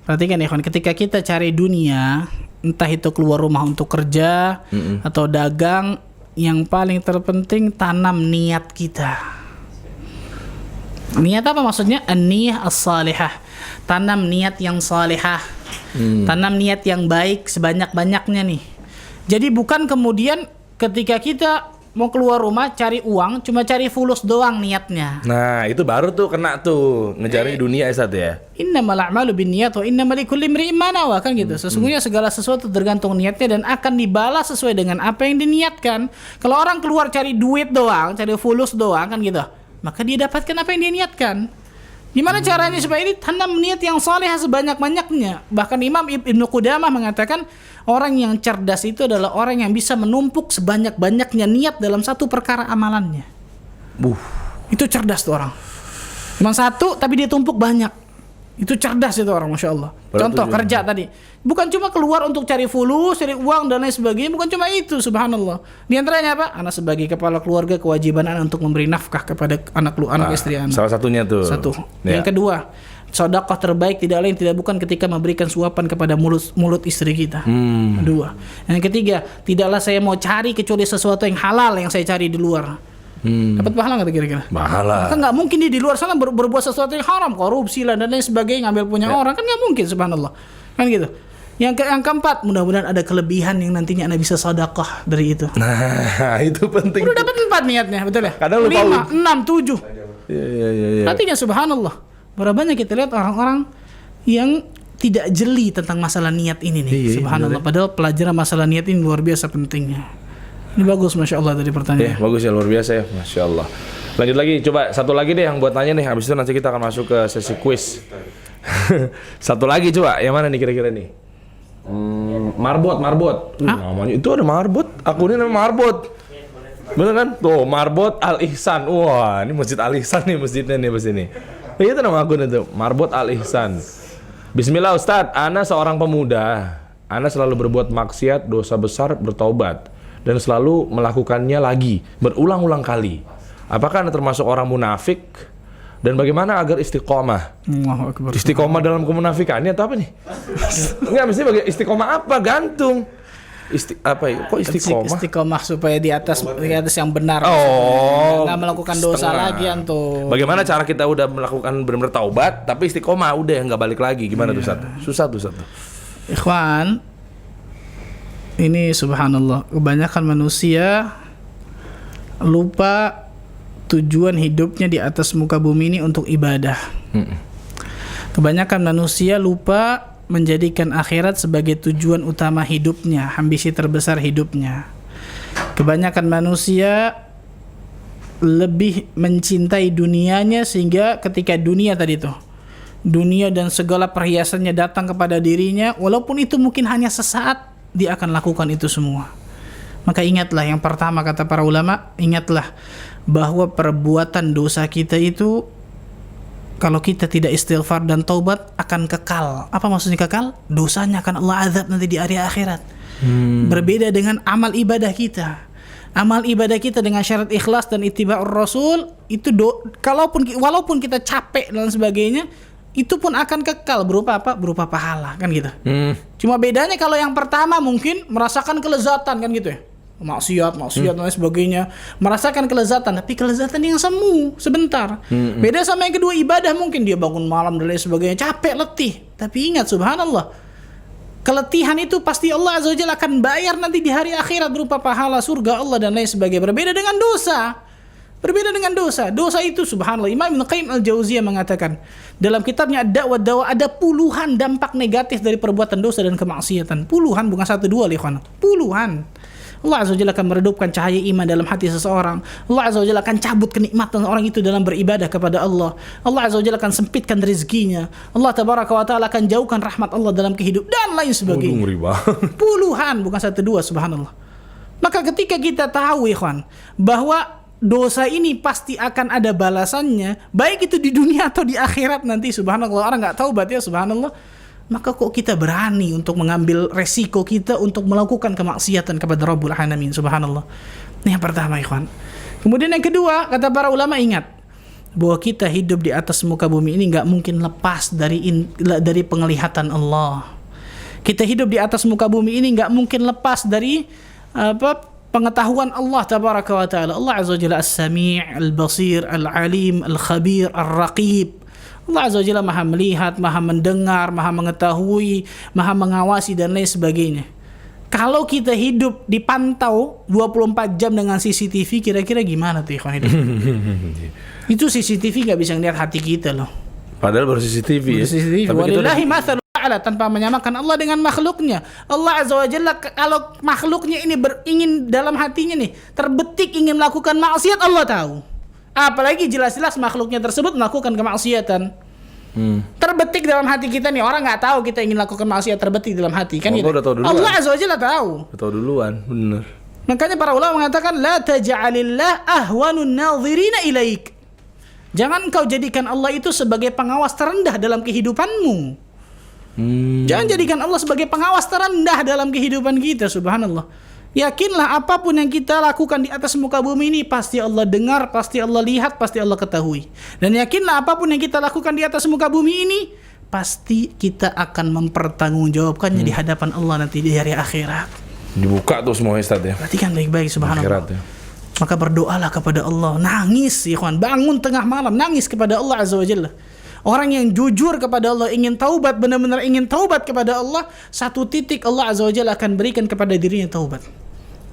Speaker 2: Perhatikan nih, kawan. Ketika kita cari dunia, entah itu keluar rumah untuk kerja atau dagang, yang paling terpenting tanam niat kita. Niat apa maksudnya? An-niyah as-salihah. Tanam niat yang salihah. Tanam niat yang baik sebanyak-banyaknya nih. Jadi bukan kemudian ketika kita mau keluar rumah cari uang, cuma cari fulus doang niatnya.
Speaker 1: Nah, itu baru tuh kena tuh ngejarin dunia Ustaz ya.
Speaker 2: Innamal a'malu binniyat wa innamal likulli imri'in ma nawa, kan gitu. Sesungguhnya segala sesuatu tergantung niatnya dan akan dibalas sesuai dengan apa yang diniatkan. Kalau orang keluar cari duit doang, cari fulus doang kan gitu, maka dia dapatkan apa yang dia niatkan. Gimana caranya supaya ini tanam niat yang saleh sebanyak-banyaknya? Bahkan Imam Ibnu Qudamah mengatakan orang yang cerdas itu adalah orang yang bisa menumpuk sebanyak-banyaknya niat dalam satu perkara amalannya. Itu cerdas tuh orang. Cuma satu tapi dia tumpuk banyak. Itu cerdas itu orang, Masya Allah. Contoh kerja tadi, bukan cuma keluar untuk cari fulus, cari uang dan lain sebagainya. Bukan cuma itu, subhanallah. Di antaranya apa? Anak sebagai kepala keluarga, kewajiban anak untuk memberi nafkah kepada anak istri anak.
Speaker 1: Salah satunya tuh.
Speaker 2: Satu.
Speaker 1: Ya.
Speaker 2: Yang kedua, sedekah terbaik tidak lain tidak bukan ketika memberikan suapan kepada mulut istri kita. Kedua. Yang ketiga, tidaklah saya mau cari kecuali sesuatu yang halal yang saya cari di luar. Dapat pahala nggak kira-kira?
Speaker 1: Pahala.
Speaker 2: Kan nggak mungkin dia di luar sana berbuat sesuatu yang haram, korupsi lah dan lain sebagainya, ngambil punya orang, kan nggak mungkin, subhanallah. Kan gitu. Yang keempat, mudah-mudahan ada kelebihan yang nantinya Anda bisa sedekah dari itu.
Speaker 1: Nah, itu penting.
Speaker 2: Udah dapat 4 niatnya, betul ya?
Speaker 1: Kadang lupa
Speaker 2: 5, 6, 7.
Speaker 1: Iya.
Speaker 2: Artinya subhanallah. Berapa banyak kita lihat orang-orang yang tidak jeli tentang masalah niat ini nih. Subhanallah. Padahal pelajaran masalah niat ini luar biasa pentingnya. Ini bagus, Masya Allah dari pertanyaan.
Speaker 1: Bagus ya, luar biasa ya, Masya Allah. Lanjut lagi, coba satu lagi deh yang buat nanya nih. Habis itu nanti kita akan masuk ke sesi quiz. Satu lagi coba, yang mana nih kira-kira nih? Marbot. Namanya itu ada Marbot. Akunnya namanya Marbot. Bener kan? Tuh, Marbot Al Ihsan. Wah, ini Masjid Al Ihsan nih masjidnya nih pas ini. Itu nama akun itu, Marbot Al Ihsan. Bismillah Ustadz, ana seorang pemuda. Ana selalu berbuat maksiat, dosa besar, bertaubat dan selalu melakukannya lagi berulang-ulang kali. Apakah ana termasuk orang munafik? Dan bagaimana agar istiqomah? Istiqomah dalam kemunafikannya atau apa nih? Enggak, mesti bagi istiqomah apa? Gantung. Apa ya? Kok istiqomah?
Speaker 2: Istiqomah supaya di atas yang benar. Nggak melakukan dosa lagi antum.
Speaker 1: Bagaimana cara kita udah melakukan benar-benar taubat tapi istiqomah udah nggak balik lagi? Gimana tuh Ustaz? Susah tuh Ustaz.
Speaker 2: Ikhwan, ini subhanallah, kebanyakan manusia lupa tujuan hidupnya di atas muka bumi ini untuk ibadah. Kebanyakan manusia lupa menjadikan akhirat sebagai tujuan utama hidupnya, ambisi terbesar hidupnya. Kebanyakan manusia lebih mencintai dunianya sehingga ketika dunia dan segala perhiasannya datang kepada dirinya, walaupun itu mungkin hanya sesaat, dia akan lakukan itu semua. Maka ingatlah, yang pertama kata para ulama, ingatlah bahwa perbuatan dosa kita itu kalau kita tidak istighfar dan taubat akan kekal. Apa maksudnya kekal? Dosanya akan Allah azab nanti di hari akhirat. Berbeda dengan amal ibadah kita. Amal ibadah kita dengan syarat ikhlas dan ittiba'ur rasul itu walaupun kita capek dan sebagainya, itu pun akan kekal berupa apa? Berupa pahala, kan gitu. Cuma bedanya kalau yang pertama mungkin merasakan kelezatan, kan gitu ya. Maksiat dan lain sebagainya, merasakan kelezatan, tapi kelezatan yang semu sebentar. Beda sama yang kedua, ibadah mungkin dia bangun malam dan lain sebagainya, capek, letih, tapi ingat subhanallah, keletihan itu pasti Allah Azza wa Jalla akan bayar nanti di hari akhirat berupa pahala surga Allah dan lain sebagainya. Berbeda dengan dosa. Dosa itu subhanallah, Imam Ibnu Qayyim Al-Jauziyah mengatakan dalam kitabnya Ad-Da'wah ada puluhan dampak negatif dari perbuatan dosa dan kemaksiatan. Puluhan, bukan 1 2 lihat. Puluhan. Allah Azza wa Jalla akan meredupkan cahaya iman dalam hati seseorang. Allah Azza wa Jalla akan cabut kenikmatan orang itu dalam beribadah kepada Allah. Allah Azza wa Jalla akan sempitkan rezekinya. Allah Tabaraka wa Ta'ala akan jauhkan rahmat Allah dalam kehidupan dan lain sebagainya. Puluhan, bukan 1 2, subhanallah. Maka ketika kita tahu ikhwan bahwa dosa ini pasti akan ada balasannya, baik itu di dunia atau di akhirat nanti, subhanallah. Orang nggak tahu berarti ya subhanallah. Maka kok kita berani untuk mengambil resiko kita untuk melakukan kemaksiatan kepada Rabbul Alamin, subhanallah. Ini yang pertama ikhwan. Kemudian yang kedua, kata para ulama, ingat bahwa kita hidup di atas muka bumi ini nggak mungkin lepas dari penglihatan Allah. Kita hidup di atas muka bumi ini nggak mungkin lepas dari pengetahuan Allah Tabaraka wa Ta'ala. Allah Azza wa Jalla As-Sami', Al-Basir, Al-Alim, Al-Khabir, Al-Raqib. Allah Azza wa Jalla maha melihat, maha mendengar, maha mengetahui, maha mengawasi dan lain sebagainya. Kalau kita hidup dipantau 24 jam dengan CCTV, kira-kira gimana tuh ikhwan hidup? Itu CCTV gak bisa ngeliat hati kita loh.
Speaker 1: Padahal baru CCTV ya.
Speaker 2: Walillahi mathalul a'la, tanpa menyamakan Allah dengan makhluknya. Allah Azza wa Jalla kalau makhluknya ini ingin dalam hatinya nih terbetik ingin melakukan maksiat, Allah tahu. Apalagi jelas-jelas makhluknya tersebut melakukan kemaksiatan. Terbetik dalam hati kita nih, orang nggak tahu kita ingin lakukan maksiat, terbetik dalam hati kan gitu. Allah Azza wa Jalla tahu.
Speaker 1: Tahu duluan, benar.
Speaker 2: Makanya para ulama mengatakan la taj'alillah ahwanun nadhirina ilaik. Jangan kau jadikan Allah itu sebagai pengawas terendah dalam kehidupanmu. Jangan jadikan Allah sebagai pengawas terendah dalam kehidupan kita, subhanallah. Yakinlah apapun yang kita lakukan di atas muka bumi ini pasti Allah dengar, pasti Allah lihat, pasti Allah ketahui. Dan yakinlah apapun yang kita lakukan di atas muka bumi ini pasti kita akan mempertanggungjawabkannya di hadapan Allah nanti di hari akhirat.
Speaker 1: Dibuka tuh semua Ustaz ya.
Speaker 2: Perhatikan baik-baik, subhanallah.
Speaker 1: Akhirat ya.
Speaker 2: Maka berdoalah kepada Allah, nangis ya kawan, bangun tengah malam, nangis kepada Allah Azza wa Jalla. Orang yang jujur kepada Allah, ingin taubat, benar-benar ingin taubat kepada Allah, satu titik Allah Azza wa Jalla akan berikan kepada dirinya taubat.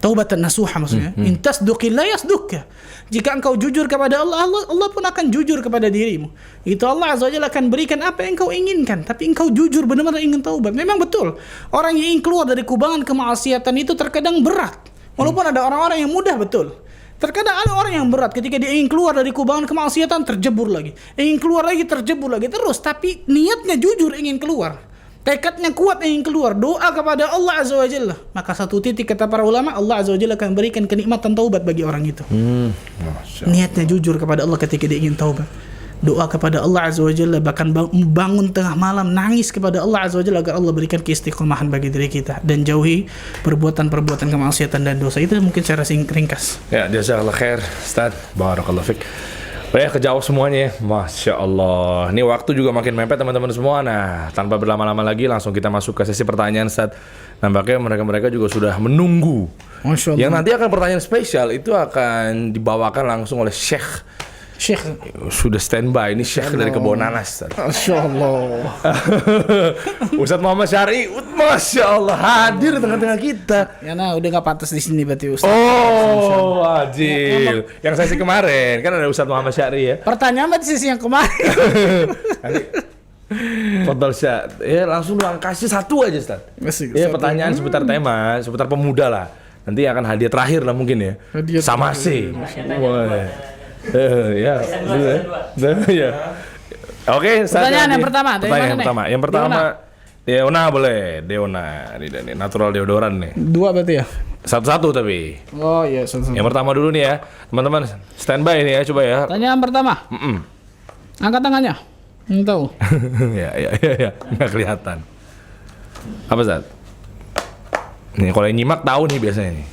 Speaker 2: Taubatan nasuha maksudnya. In tasduqillah yasdukka. Jika engkau jujur kepada Allah, Allah pun akan jujur kepada dirimu. Itu Allah Azza wa Jalla akan berikan apa yang engkau inginkan, tapi engkau jujur benar-benar ingin taubat. Memang betul, orang yang ingin keluar dari kubangan kemaksiatan itu terkadang berat. Walaupun ada orang-orang yang mudah, betul. Terkadang ada orang yang berat ketika dia ingin keluar dari kubangan kemaksiatan terjebur lagi, ingin keluar lagi terjebur lagi terus, tapi niatnya jujur ingin keluar, tekadnya kuat ingin keluar, doa kepada Allah Azza wa Jalla, maka satu titik kata para ulama Allah Azza wa Jalla akan berikan kenikmatan taubat bagi orang itu. Niatnya jujur kepada Allah ketika dia ingin taubat, doa kepada Allah Azza wa Jalla, bahkan bangun tengah malam nangis kepada Allah Azza wa Jalla agar Allah berikan keistiqomahan bagi diri kita dan jauhi perbuatan-perbuatan kemaksiatan dan dosa. Itu mungkin secara ringkas.
Speaker 1: Ya, jazakallah khair Ustaz. Barakallah fik. Ya, kejawab semuanya ya. Masya Allah. Ini waktu juga makin mepet teman-teman semua. Nah, tanpa berlama-lama lagi langsung kita masuk ke sesi pertanyaan Ustaz. Nampaknya mereka juga sudah menunggu.
Speaker 2: Masya Allah.
Speaker 1: Yang nanti akan pertanyaan spesial itu akan dibawakan langsung oleh Syekh sudah standby. Ini Syekh dari Kebon Nanas.
Speaker 2: Masya Allah.
Speaker 1: Ustadz Muhammad Syari, Masya Allah hadir di tengah-tengah kita.
Speaker 2: Ya nah, udah gak pantas di sini berarti Ustaz.
Speaker 1: Oh, Adil. Yang sesi kemarin kan ada Ustadz Muhammad Syari ya.
Speaker 2: Pertanyaan berarti sisi yang kemarin.
Speaker 1: Fadal Syah. Ya langsung doang kasih satu aja Ustaz. Ya pertanyaan seputar tema, seputar pemuda lah. Nanti akan hadiah terakhir lah mungkin ya.
Speaker 2: Hadiah
Speaker 1: sama sih. Ya. Oke,
Speaker 2: pertanyaan yang pertama.
Speaker 1: Yang pertama, Deona boleh. Deona, ini natural deodoran nih.
Speaker 2: Dua berarti ya?
Speaker 1: Satu-satu tapi.
Speaker 2: Oh iya, satu-satu.
Speaker 1: Yang pertama dulu nih ya, teman-teman standby nih ya, coba ya.
Speaker 2: Pertanyaan pertama. Angkat tangannya. Tahu.
Speaker 1: ya, nggak kelihatan. Apa Zat? Nih kalau yang nyimak tahu nih biasanya nih.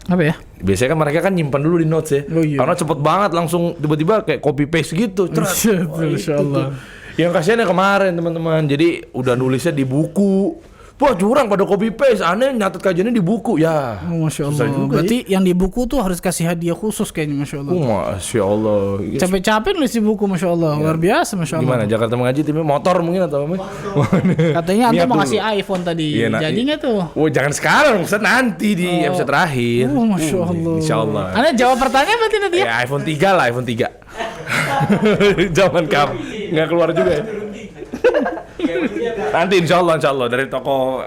Speaker 2: Apa ya?
Speaker 1: Biasanya kan mereka kan nyimpan dulu di notes ya.
Speaker 2: Oh, iya.
Speaker 1: Karena cepet banget langsung tiba-tiba kayak copy paste gitu.
Speaker 2: Masya Allah.
Speaker 1: Yang kasihan yang kemarin teman-teman. Jadi udah nulisnya di buku. Wah curang pada copy paste. Aneh nyatet kajiannya di buku ya.
Speaker 2: Masya Allah. Berarti yang di buku tuh harus kasih hadiah khusus kayaknya. Masya Allah.
Speaker 1: Masya Allah.
Speaker 2: Capek-capek nulis di buku. Masya Allah. Luar biasa. Masya Allah.
Speaker 1: Gimana Jakarta Mengaji timnya motor mungkin atau apa?
Speaker 2: Katanya Anda mau ngasih iPhone tadi. Jadi nggak tuh?
Speaker 1: Oh jangan sekarang. Ustaz nanti di episode terakhir.
Speaker 2: Oh Masya Allah.
Speaker 1: Insya Allah.
Speaker 2: Anda jawab pertanyaan berarti nanti ya?
Speaker 1: iPhone 3 lah. iPhone 3. Zaman kamu nggak keluar juga ya. Nanti insya Allah dari toko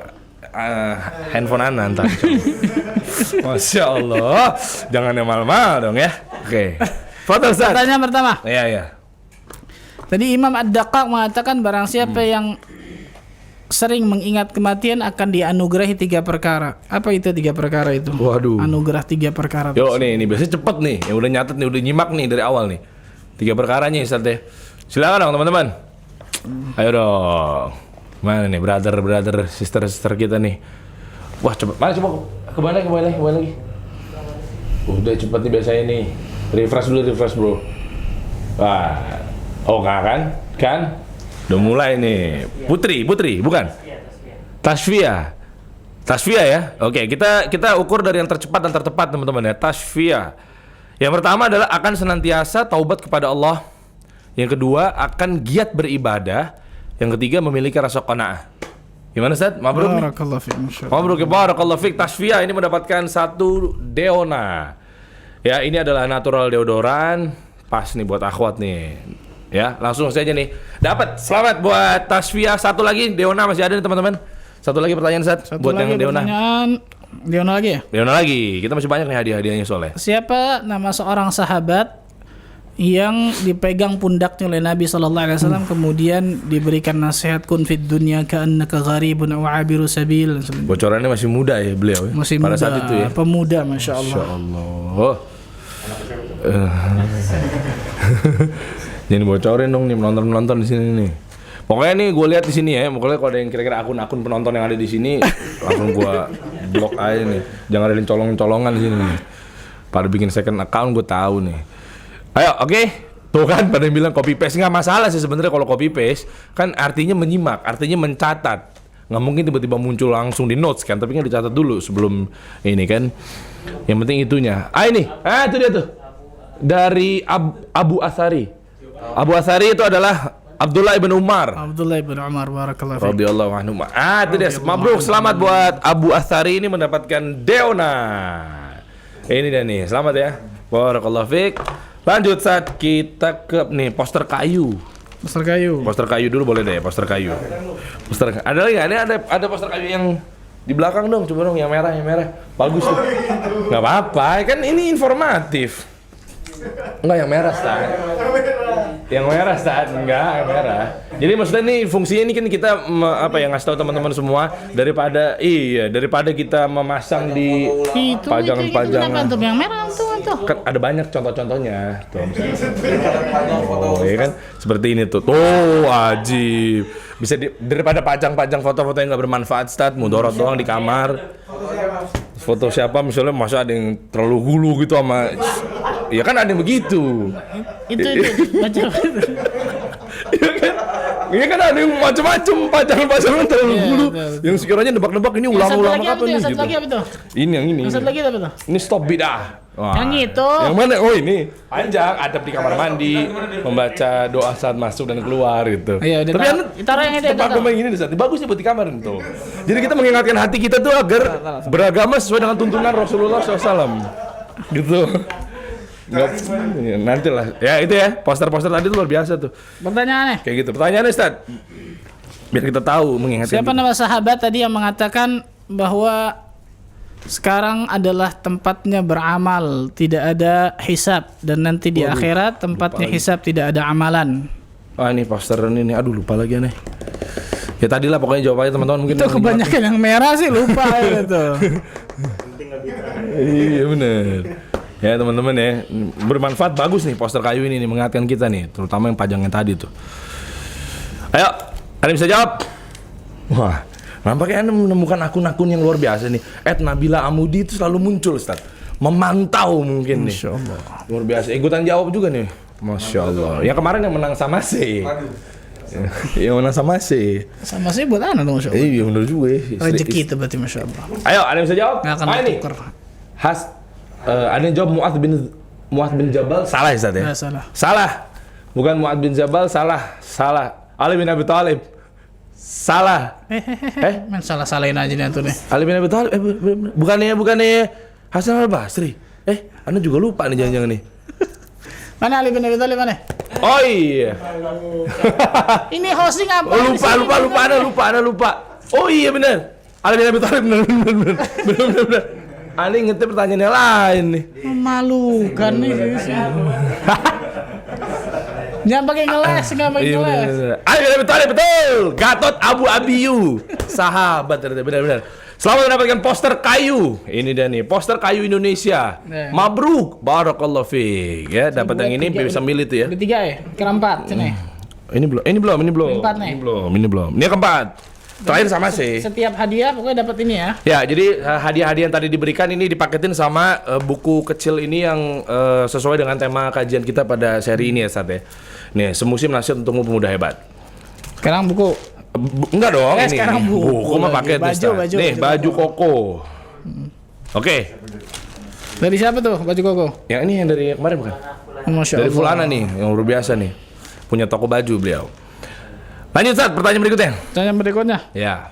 Speaker 1: handphone Anda ntar. Masya Allah, jangan yang mal-mal dong ya. Oke. Foto Ustaz.
Speaker 2: Pertanyaan pertama.
Speaker 1: Iya.
Speaker 2: Tadi Imam Ad-Daqqaq mengatakan barang siapa yang sering mengingat kematian akan dianugerahi 3 perkara. Apa itu 3 perkara itu?
Speaker 1: Waduh.
Speaker 2: Anugerah 3 perkara.
Speaker 1: Yo nih biasanya cepet nih. Yang udah nyatet nih, udah nyimak nih dari awal nih. 3 perkaranya Ustaz deh. Silakan dong teman-teman. Ayo dong. Mana nih brother, sister kita nih. Wah cepet. Mana coba kembali lagi. Udah cepet nih biasanya nih. Refresh bro. Wah. Oh kan? Udah mulai nih. Putri, bukan? Tasfiyah ya. Oke, kita ukur dari yang tercepat dan tertepat teman-teman ya. Tasfiyah. Yang pertama adalah akan senantiasa taubat kepada Allah. Yang kedua akan giat beribadah. Yang ketiga memiliki rasa qanaah. Gimana Ustaz? Mabruk nih. Barakallahu fiik. Tasfiyah ini mendapatkan 1 Deona. Ya, ini adalah natural deodoran. Pas nih buat akhwat nih. Ya, langsung saja nih. Dapat. Selamat buat Tasfiyah. 1 lagi Deona masih ada nih teman-teman. 1 lagi pertanyaan Ustaz buat yang Deona.
Speaker 2: Deona lagi ya?
Speaker 1: Deona lagi. Kita masih banyak nih hadiah-hadiahnya soalnya.
Speaker 2: Siapa nama seorang sahabat yang dipegang pundaknya oleh Nabi SAW kemudian diberikan nasihat kun fid dunya ka'annaka gharibun aw 'abiru sabil.
Speaker 1: Bocorannya masih muda ya beliau ya.
Speaker 2: Masih
Speaker 1: pada
Speaker 2: muda,
Speaker 1: saat itu ya.
Speaker 2: Pemuda Masya Allah.
Speaker 1: Masya Allah. Jangan bocorin dong nih penonton di sini nih. Pokoknya nih gue lihat di sini ya, pokoknya kalau ada yang kira-kira akun-akun penonton yang ada di sini langsung gue blok aja nih. Jangan ada yang colong-colongan di sini nih. Pada bikin second account gue tahu nih. Ayo, oke. Tuh kan pada yang bilang copy paste, nggak masalah sih sebenarnya kalau copy paste kan artinya menyimak, artinya mencatat. Nggak mungkin tiba-tiba muncul langsung di notes kan, tapi kan dicatat dulu sebelum ini kan. Yang penting itunya. Ini, itu dia tuh. Dari Abu Athari. Abu Athari itu adalah Abdullah ibn Umar.
Speaker 2: Abdullah ibn Umar barakallahu fiik.
Speaker 1: Radhiyallahu anhu. Itu dia. Mabruk, selamat buat Abu Athari ini mendapatkan Deona. Ini dia nih, selamat ya. Barakallahu fiik. Lanjut saat kita ke nih poster kayu.
Speaker 2: Poster kayu.
Speaker 1: Poster kayu dulu boleh deh, poster kayu. Ada lagi nggak? Ini ada poster kayu yang di belakang dong, coba dong yang merah. Bagus tuh. Nggak apa-apa, kan ini informatif. Enggak yang merah, Stan. Yang merah. Jadi maksudnya nih fungsinya ini kan kita ngasih tahu teman-teman semua daripada kita memasang di pajangan-pajangan.
Speaker 2: Itu yang merah tuh.
Speaker 1: Kan ada banyak contoh-contohnya. Tuh misalnya. Ya kan? Seperti ini tuh. Tuh ajib. Bisa daripada pajang-pajang foto-foto yang enggak bermanfaat, Stat, mudorot doang di kamar. Foto siapa misalnya masa ada yang terlalu hulu gitu sama ya kan ada yang begitu.
Speaker 2: Itu macam
Speaker 1: Iya kan ada yang macam-macam pajangan-pajangan terlalu hulu. Yang sekiranya nebak-nebak ini ulama-ulama apa nih gitu.
Speaker 2: Lagi apa tuh?
Speaker 1: Ini yang ini.
Speaker 2: Yang satu lagi apa tuh?
Speaker 1: Ini stop bidah. Wah.
Speaker 2: Yang itu.
Speaker 1: Yang mana? Oh ini panjang, adab di kamar mandi, membaca doa saat masuk dan keluar gitu.
Speaker 2: Iya,
Speaker 1: tapi
Speaker 2: taruh yang itu.
Speaker 1: Tempat yang ini saat bagusnya buat di kamar itu. Jadi kita mengingatkan hati kita tuh agar beragama sesuai dengan tuntunan Rasulullah SAW. Gitu. Nanti lah. Ya itu ya, poster-poster tadi tuh luar biasa tuh.
Speaker 2: Pertanyaannya.
Speaker 1: Kayak gitu. Pertanyaannya Ustaz. Biar kita tahu mengingatkan.
Speaker 2: Siapa nama sahabat tadi yang mengatakan bahwa sekarang adalah tempatnya beramal, tidak ada hisab, dan nanti di akhirat tempatnya hisab, tidak ada amalan.
Speaker 1: Ini poster ini nih. Aduh lupa lagi aneh. Ya tadilah pokoknya jawabannya teman-teman mungkin.
Speaker 2: Itu kebanyakan yang merah sih lupa itu.
Speaker 1: Iya benar. Ya teman-teman ya, bermanfaat, bagus nih poster kayu ini nih, mengingatkan kita nih, terutama yang pajangnya tadi tuh. Ayo, ada yang bisa jawab? Wah, nampaknya Anda menemukan akun-akun yang luar biasa nih. @Nabila Amudi itu selalu muncul, Ustaz. Memantau mungkin nih.
Speaker 2: Masya Allah.
Speaker 1: Luar biasa, ikutan jawab juga nih. Masya Allah. Yang kemarin yang menang sama C. Yang menang sama C.
Speaker 2: Sama sih buat anak dong, Masya Allah.
Speaker 1: Iya benar juga ya.
Speaker 2: Rezeki itu berarti, Masya Allah.
Speaker 1: Ayo, ada yang bisa jawab?
Speaker 2: Nggak akan ditukar.
Speaker 1: Ada yang jawab Mu'adz bin Jabal, salah Ustaz ya? Salah. Bukan Mu'adz bin Jabal, salah. Ali bin Abi Thalib. Salah.
Speaker 2: Men salah-salahin aja nih tuh nih.
Speaker 1: Ali bin Abi Thalib bukannya Hasan Al-Basri. Anda juga lupa nih jangan-jangan nih.
Speaker 2: Mana Ali bin Abi Thalib mana?
Speaker 1: Oh iya.
Speaker 2: Ini hosting apa?
Speaker 1: Anda lupa. Oh iya benar. Ali bin Abi Thalib benar. Ani ngerti pertanyaannya lain nih.
Speaker 2: Memalukan nih. Jangan pakai ngeles.
Speaker 1: Ali bin Abi Thalib betul. Gatot Abu Abiyu. Sahabat benar. Selamat mendapatkan poster kayu. Ini dia nih, poster kayu Indonesia. Mabruk, barakallahu fiik. Ya, dapat yang ini bisa milih tuh ya.
Speaker 2: Udah 3 ya? Keempat sini.
Speaker 1: Ini belum.
Speaker 2: Keempat nih.
Speaker 1: Ini belum. Ini keempat. Terakhir sama sih.
Speaker 2: Setiap hadiah pokoknya dapat ini ya.
Speaker 1: Ya, jadi hadiah-hadiah yang tadi diberikan ini dipaketin sama buku kecil ini yang sesuai dengan tema kajian kita pada seri ini ya, Sat ya. Nih, semusim nasihat untukmu pemuda hebat.
Speaker 2: Sekarang buku.
Speaker 1: Enggak dong, ini.
Speaker 2: Sekarang
Speaker 1: buku mah paket nih, baju koko. Oke.
Speaker 2: Dari siapa tuh baju koko?
Speaker 1: Yang ini yang dari kemarin bukan?
Speaker 2: Masya
Speaker 1: Dari
Speaker 2: Allah.
Speaker 1: Fulana nih, yang luar biasa nih. Punya toko baju beliau. Lanjut Ustaz, pertanyaan berikutnya.
Speaker 2: Pertanyaan berikutnya.
Speaker 1: Ya.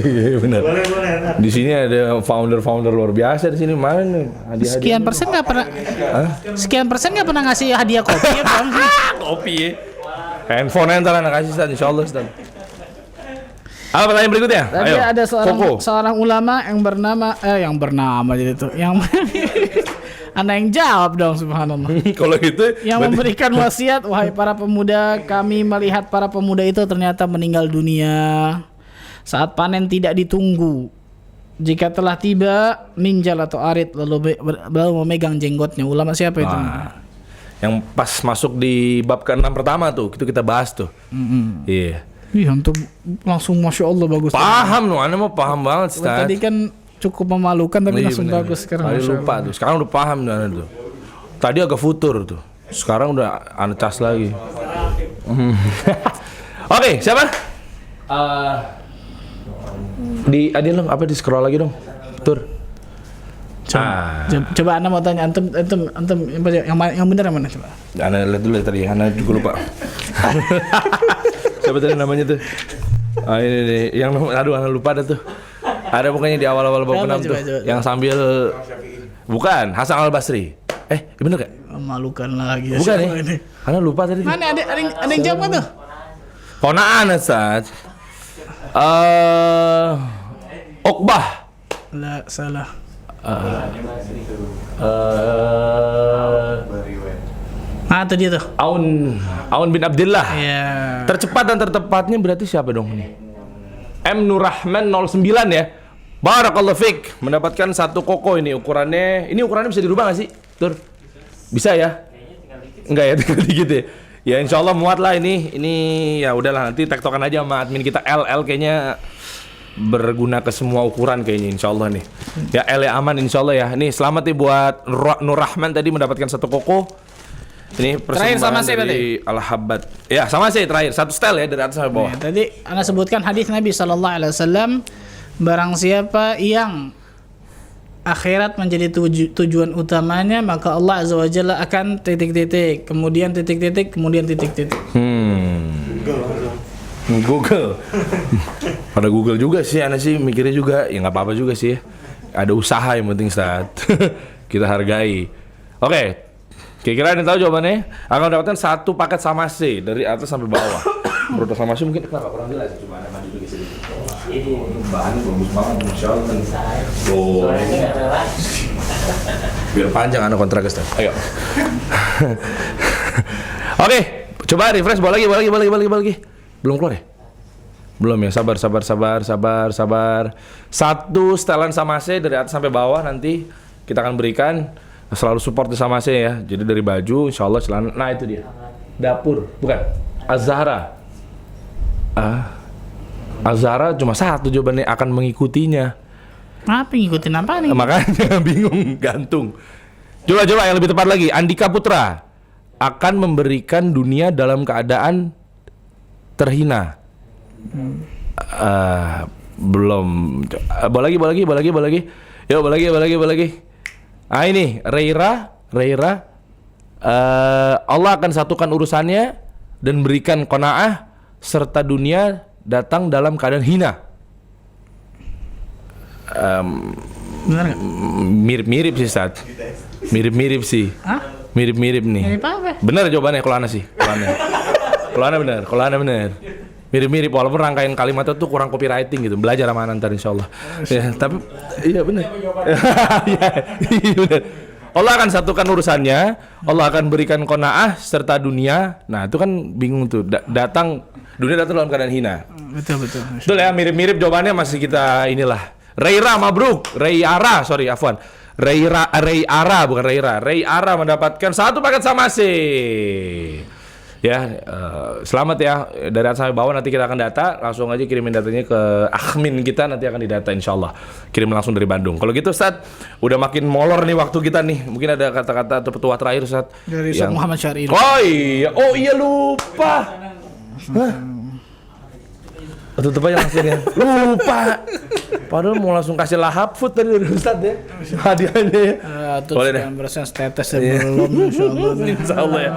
Speaker 1: Iya benar. Di sini ada founder luar biasa di sini. Mana nih hadiah-hadiah?
Speaker 2: Sekian persen nggak pernah ngasih hadiah kopi ya, Bang?
Speaker 1: Kopi ya. Handphone ntar anak kasih Ustaz, insyaallah Ustaz. Apa pertanyaan berikutnya?
Speaker 2: Tadi
Speaker 1: ayo.
Speaker 2: ada seorang ulama yang bernama jadi tuh. Anda yang jawab dong, subhanallah.
Speaker 1: Kalau gitu
Speaker 2: yang memberikan wasiat, wahai para pemuda, kami melihat para pemuda itu ternyata meninggal dunia saat panen tidak ditunggu. Jika telah tiba, ninjal atau arit lalu memegang jenggotnya. Ulama siapa itu?
Speaker 1: Yang pas masuk di bab ke-6 pertama tuh, itu kita bahas tuh. Iya.
Speaker 2: Iya, untuk langsung Masya Allah bagus.
Speaker 1: Paham loh, Anda mau paham banget, Ustaz.
Speaker 2: Tadi kan cukup memalukan tapi
Speaker 1: Iya,
Speaker 2: langsung
Speaker 1: bener.
Speaker 2: bagus sekarang.
Speaker 1: Tadi
Speaker 2: Masya
Speaker 1: lupa
Speaker 2: Allah.
Speaker 1: tuh, sekarang udah paham tuh Anda tuh. Tadi agak futur tuh, sekarang udah ancas lagi. Oke, siapa? Di dong, apa di scroll lagi dong, Tur.
Speaker 2: Coba Anda mau tanya antum yang benar yang mana coba?
Speaker 1: Anda lihat dulu ya tadi, Anda juga lupa. Siapa tadi namanya tuh? Ini nih, yang Anda lupa ada tuh. Ada pokoknya di awal-awal bab 6 tuh, yang sambil bukan Hasan Al Basri. Bener gak?
Speaker 2: Memalukan lagi.
Speaker 1: Bukan ya? Anda lupa tadi.
Speaker 2: Mana ada yang jawab tuh?
Speaker 1: Konaan Ustaz. Uqbah.
Speaker 2: Lah, salah. Itu dia tuh.
Speaker 1: Aun bin Abdillah.
Speaker 2: Iya.
Speaker 1: Tercepat dan tertepatnya berarti siapa dong ini? M Nurrahman 09 ya. Barakallahu fik, mendapatkan satu koko ini ukurannya. Ini ukurannya bisa dirubah nggak sih, Tur? Bisa ya? Enggak ya, tinggal dikit ya. Ya insya Allah muat lah ini. Ini ya udahlah, nanti tektokan aja sama admin kita. LL kayaknya berguna ke semua ukuran kayaknya insya Allah nih. Ya L ya aman insya Allah ya. Nih selamat nih buat Nurrahman tadi mendapatkan satu koko. Ini
Speaker 2: Terakhir sama
Speaker 1: persembahan
Speaker 2: saya
Speaker 1: dari Al-Habbat. Ya sama saya terakhir, satu style ya dari atas sampai bawah.
Speaker 2: Ya, tadi Anda sebutkan hadis Nabi SAW, barang siapa yang akhirat menjadi tujuan utamanya, maka Allah Azza wa Jalla akan titik-titik, kemudian titik-titik, kemudian titik-titik.
Speaker 1: Google. Pada Google juga sih, Anda sih mikirnya juga, ya nggak apa-apa juga sih. Ada usaha yang penting saat kita hargai. Oke. Kira-kira yang tahu jawabannya akan mendapatkan satu paket Samase dari atas sampai bawah. Produk Samase mungkin kenapa kurang jelas? Coba Anda maju dulu sedikit. Ini bahannya bagus banget, Masya Allah. Biar panjang Anda kontrak Ustaz. Ayo. Oke, coba refresh, bawa lagi. Belum keluar ya? Belum ya, sabar. Satu setelan Samase dari atas sampai bawah nanti kita akan berikan. Selalu support sama saya ya. Jadi dari baju, insya Allah celana. Nah itu dia. Dapur, bukan? Az-Zahra. Az-Zahra cuma satu jawabannya, akan mengikutinya.
Speaker 2: Apa ngikutin apa nih?
Speaker 1: Makanya bingung, gantung. Coba yang lebih tepat lagi. Andika Putra akan memberikan dunia dalam keadaan terhina. Belum. Bawa lagi. Yuk, bawa lagi. Ini Reira, Allah akan satukan urusannya dan berikan qanaah serta dunia datang dalam keadaan hina.
Speaker 2: Benar nggak?
Speaker 1: Mirip sih Ustaz. Mirip sih.
Speaker 2: Hah?
Speaker 1: Mirip nih.
Speaker 2: Mirip apa?
Speaker 1: Benar jawabannya kalau Ana sih. Kalau Ana benar. Mirip walaupun rangkaian kalimatnya tuh kurang copywriting gitu. Belajar sama Ana ntar insyaallah. Ya, tapi iya benar. Iya benar. Allah akan satukan urusannya, Allah akan berikan qanaah serta dunia. Nah, itu kan bingung tuh. Dunia datang dalam keadaan hina.
Speaker 2: Betul.
Speaker 1: Betul ya, mirip jawabannya masih kita inilah. Reira mabruk, Reyara bukan Reira. Reyara mendapatkan satu paket Samase. Ya, selamat ya. Dari atas sampai bawah nanti kita akan data. Langsung aja kirimin datanya ke admin kita, nanti akan didata insyaallah. Kirim langsung dari Bandung. Kalau gitu Ustaz, udah makin molor nih waktu kita nih. Mungkin ada kata-kata atau petua terakhir Ustaz
Speaker 2: Dari Ustaz Muhammad Syar'i.
Speaker 1: Oh iya lupa. Tutup aja langsung ya. Lupa. Padahal mau langsung kasih lahap food tadi dari Ustaz ya. Hadiahnya ya.
Speaker 2: Boleh deh. Berasa status sebelum insyaallah.
Speaker 1: Insyaallah ya.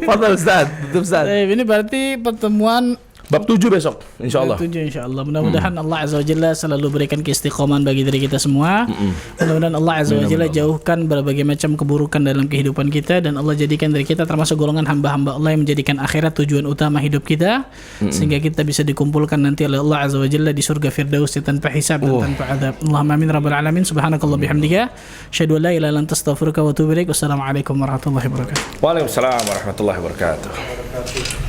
Speaker 1: Fadhal Ustaz, tutup Ustaz.
Speaker 2: Ini berarti pertemuan
Speaker 1: Bab 7 besok, insyaallah.
Speaker 2: 7 insyaallah. Mudah-mudahan Allah Azza wa Jalla selalu berikan keistiqomahan bagi diri kita semua. Mudah-mudahan Allah Azza wa Jalla jauhkan berbagai macam keburukan dalam kehidupan kita, dan Allah jadikan dari kita termasuk golongan hamba-hamba Allah yang menjadikan akhirat tujuan utama hidup kita, sehingga kita bisa dikumpulkan nanti oleh Allah Azza wa Jalla di surga Firdaus tanpa hisab dan tanpa adab. Allahumma amin rabbal alamin. Subhanakallah bihamdika asyhadu an la ilaha illa anta astaghfiruka wa atubu ilaik. Wassalamualaikum warahmatullahi wabarakatuh.
Speaker 1: Waalaikumsalam warahmatullahi wabarakatuh.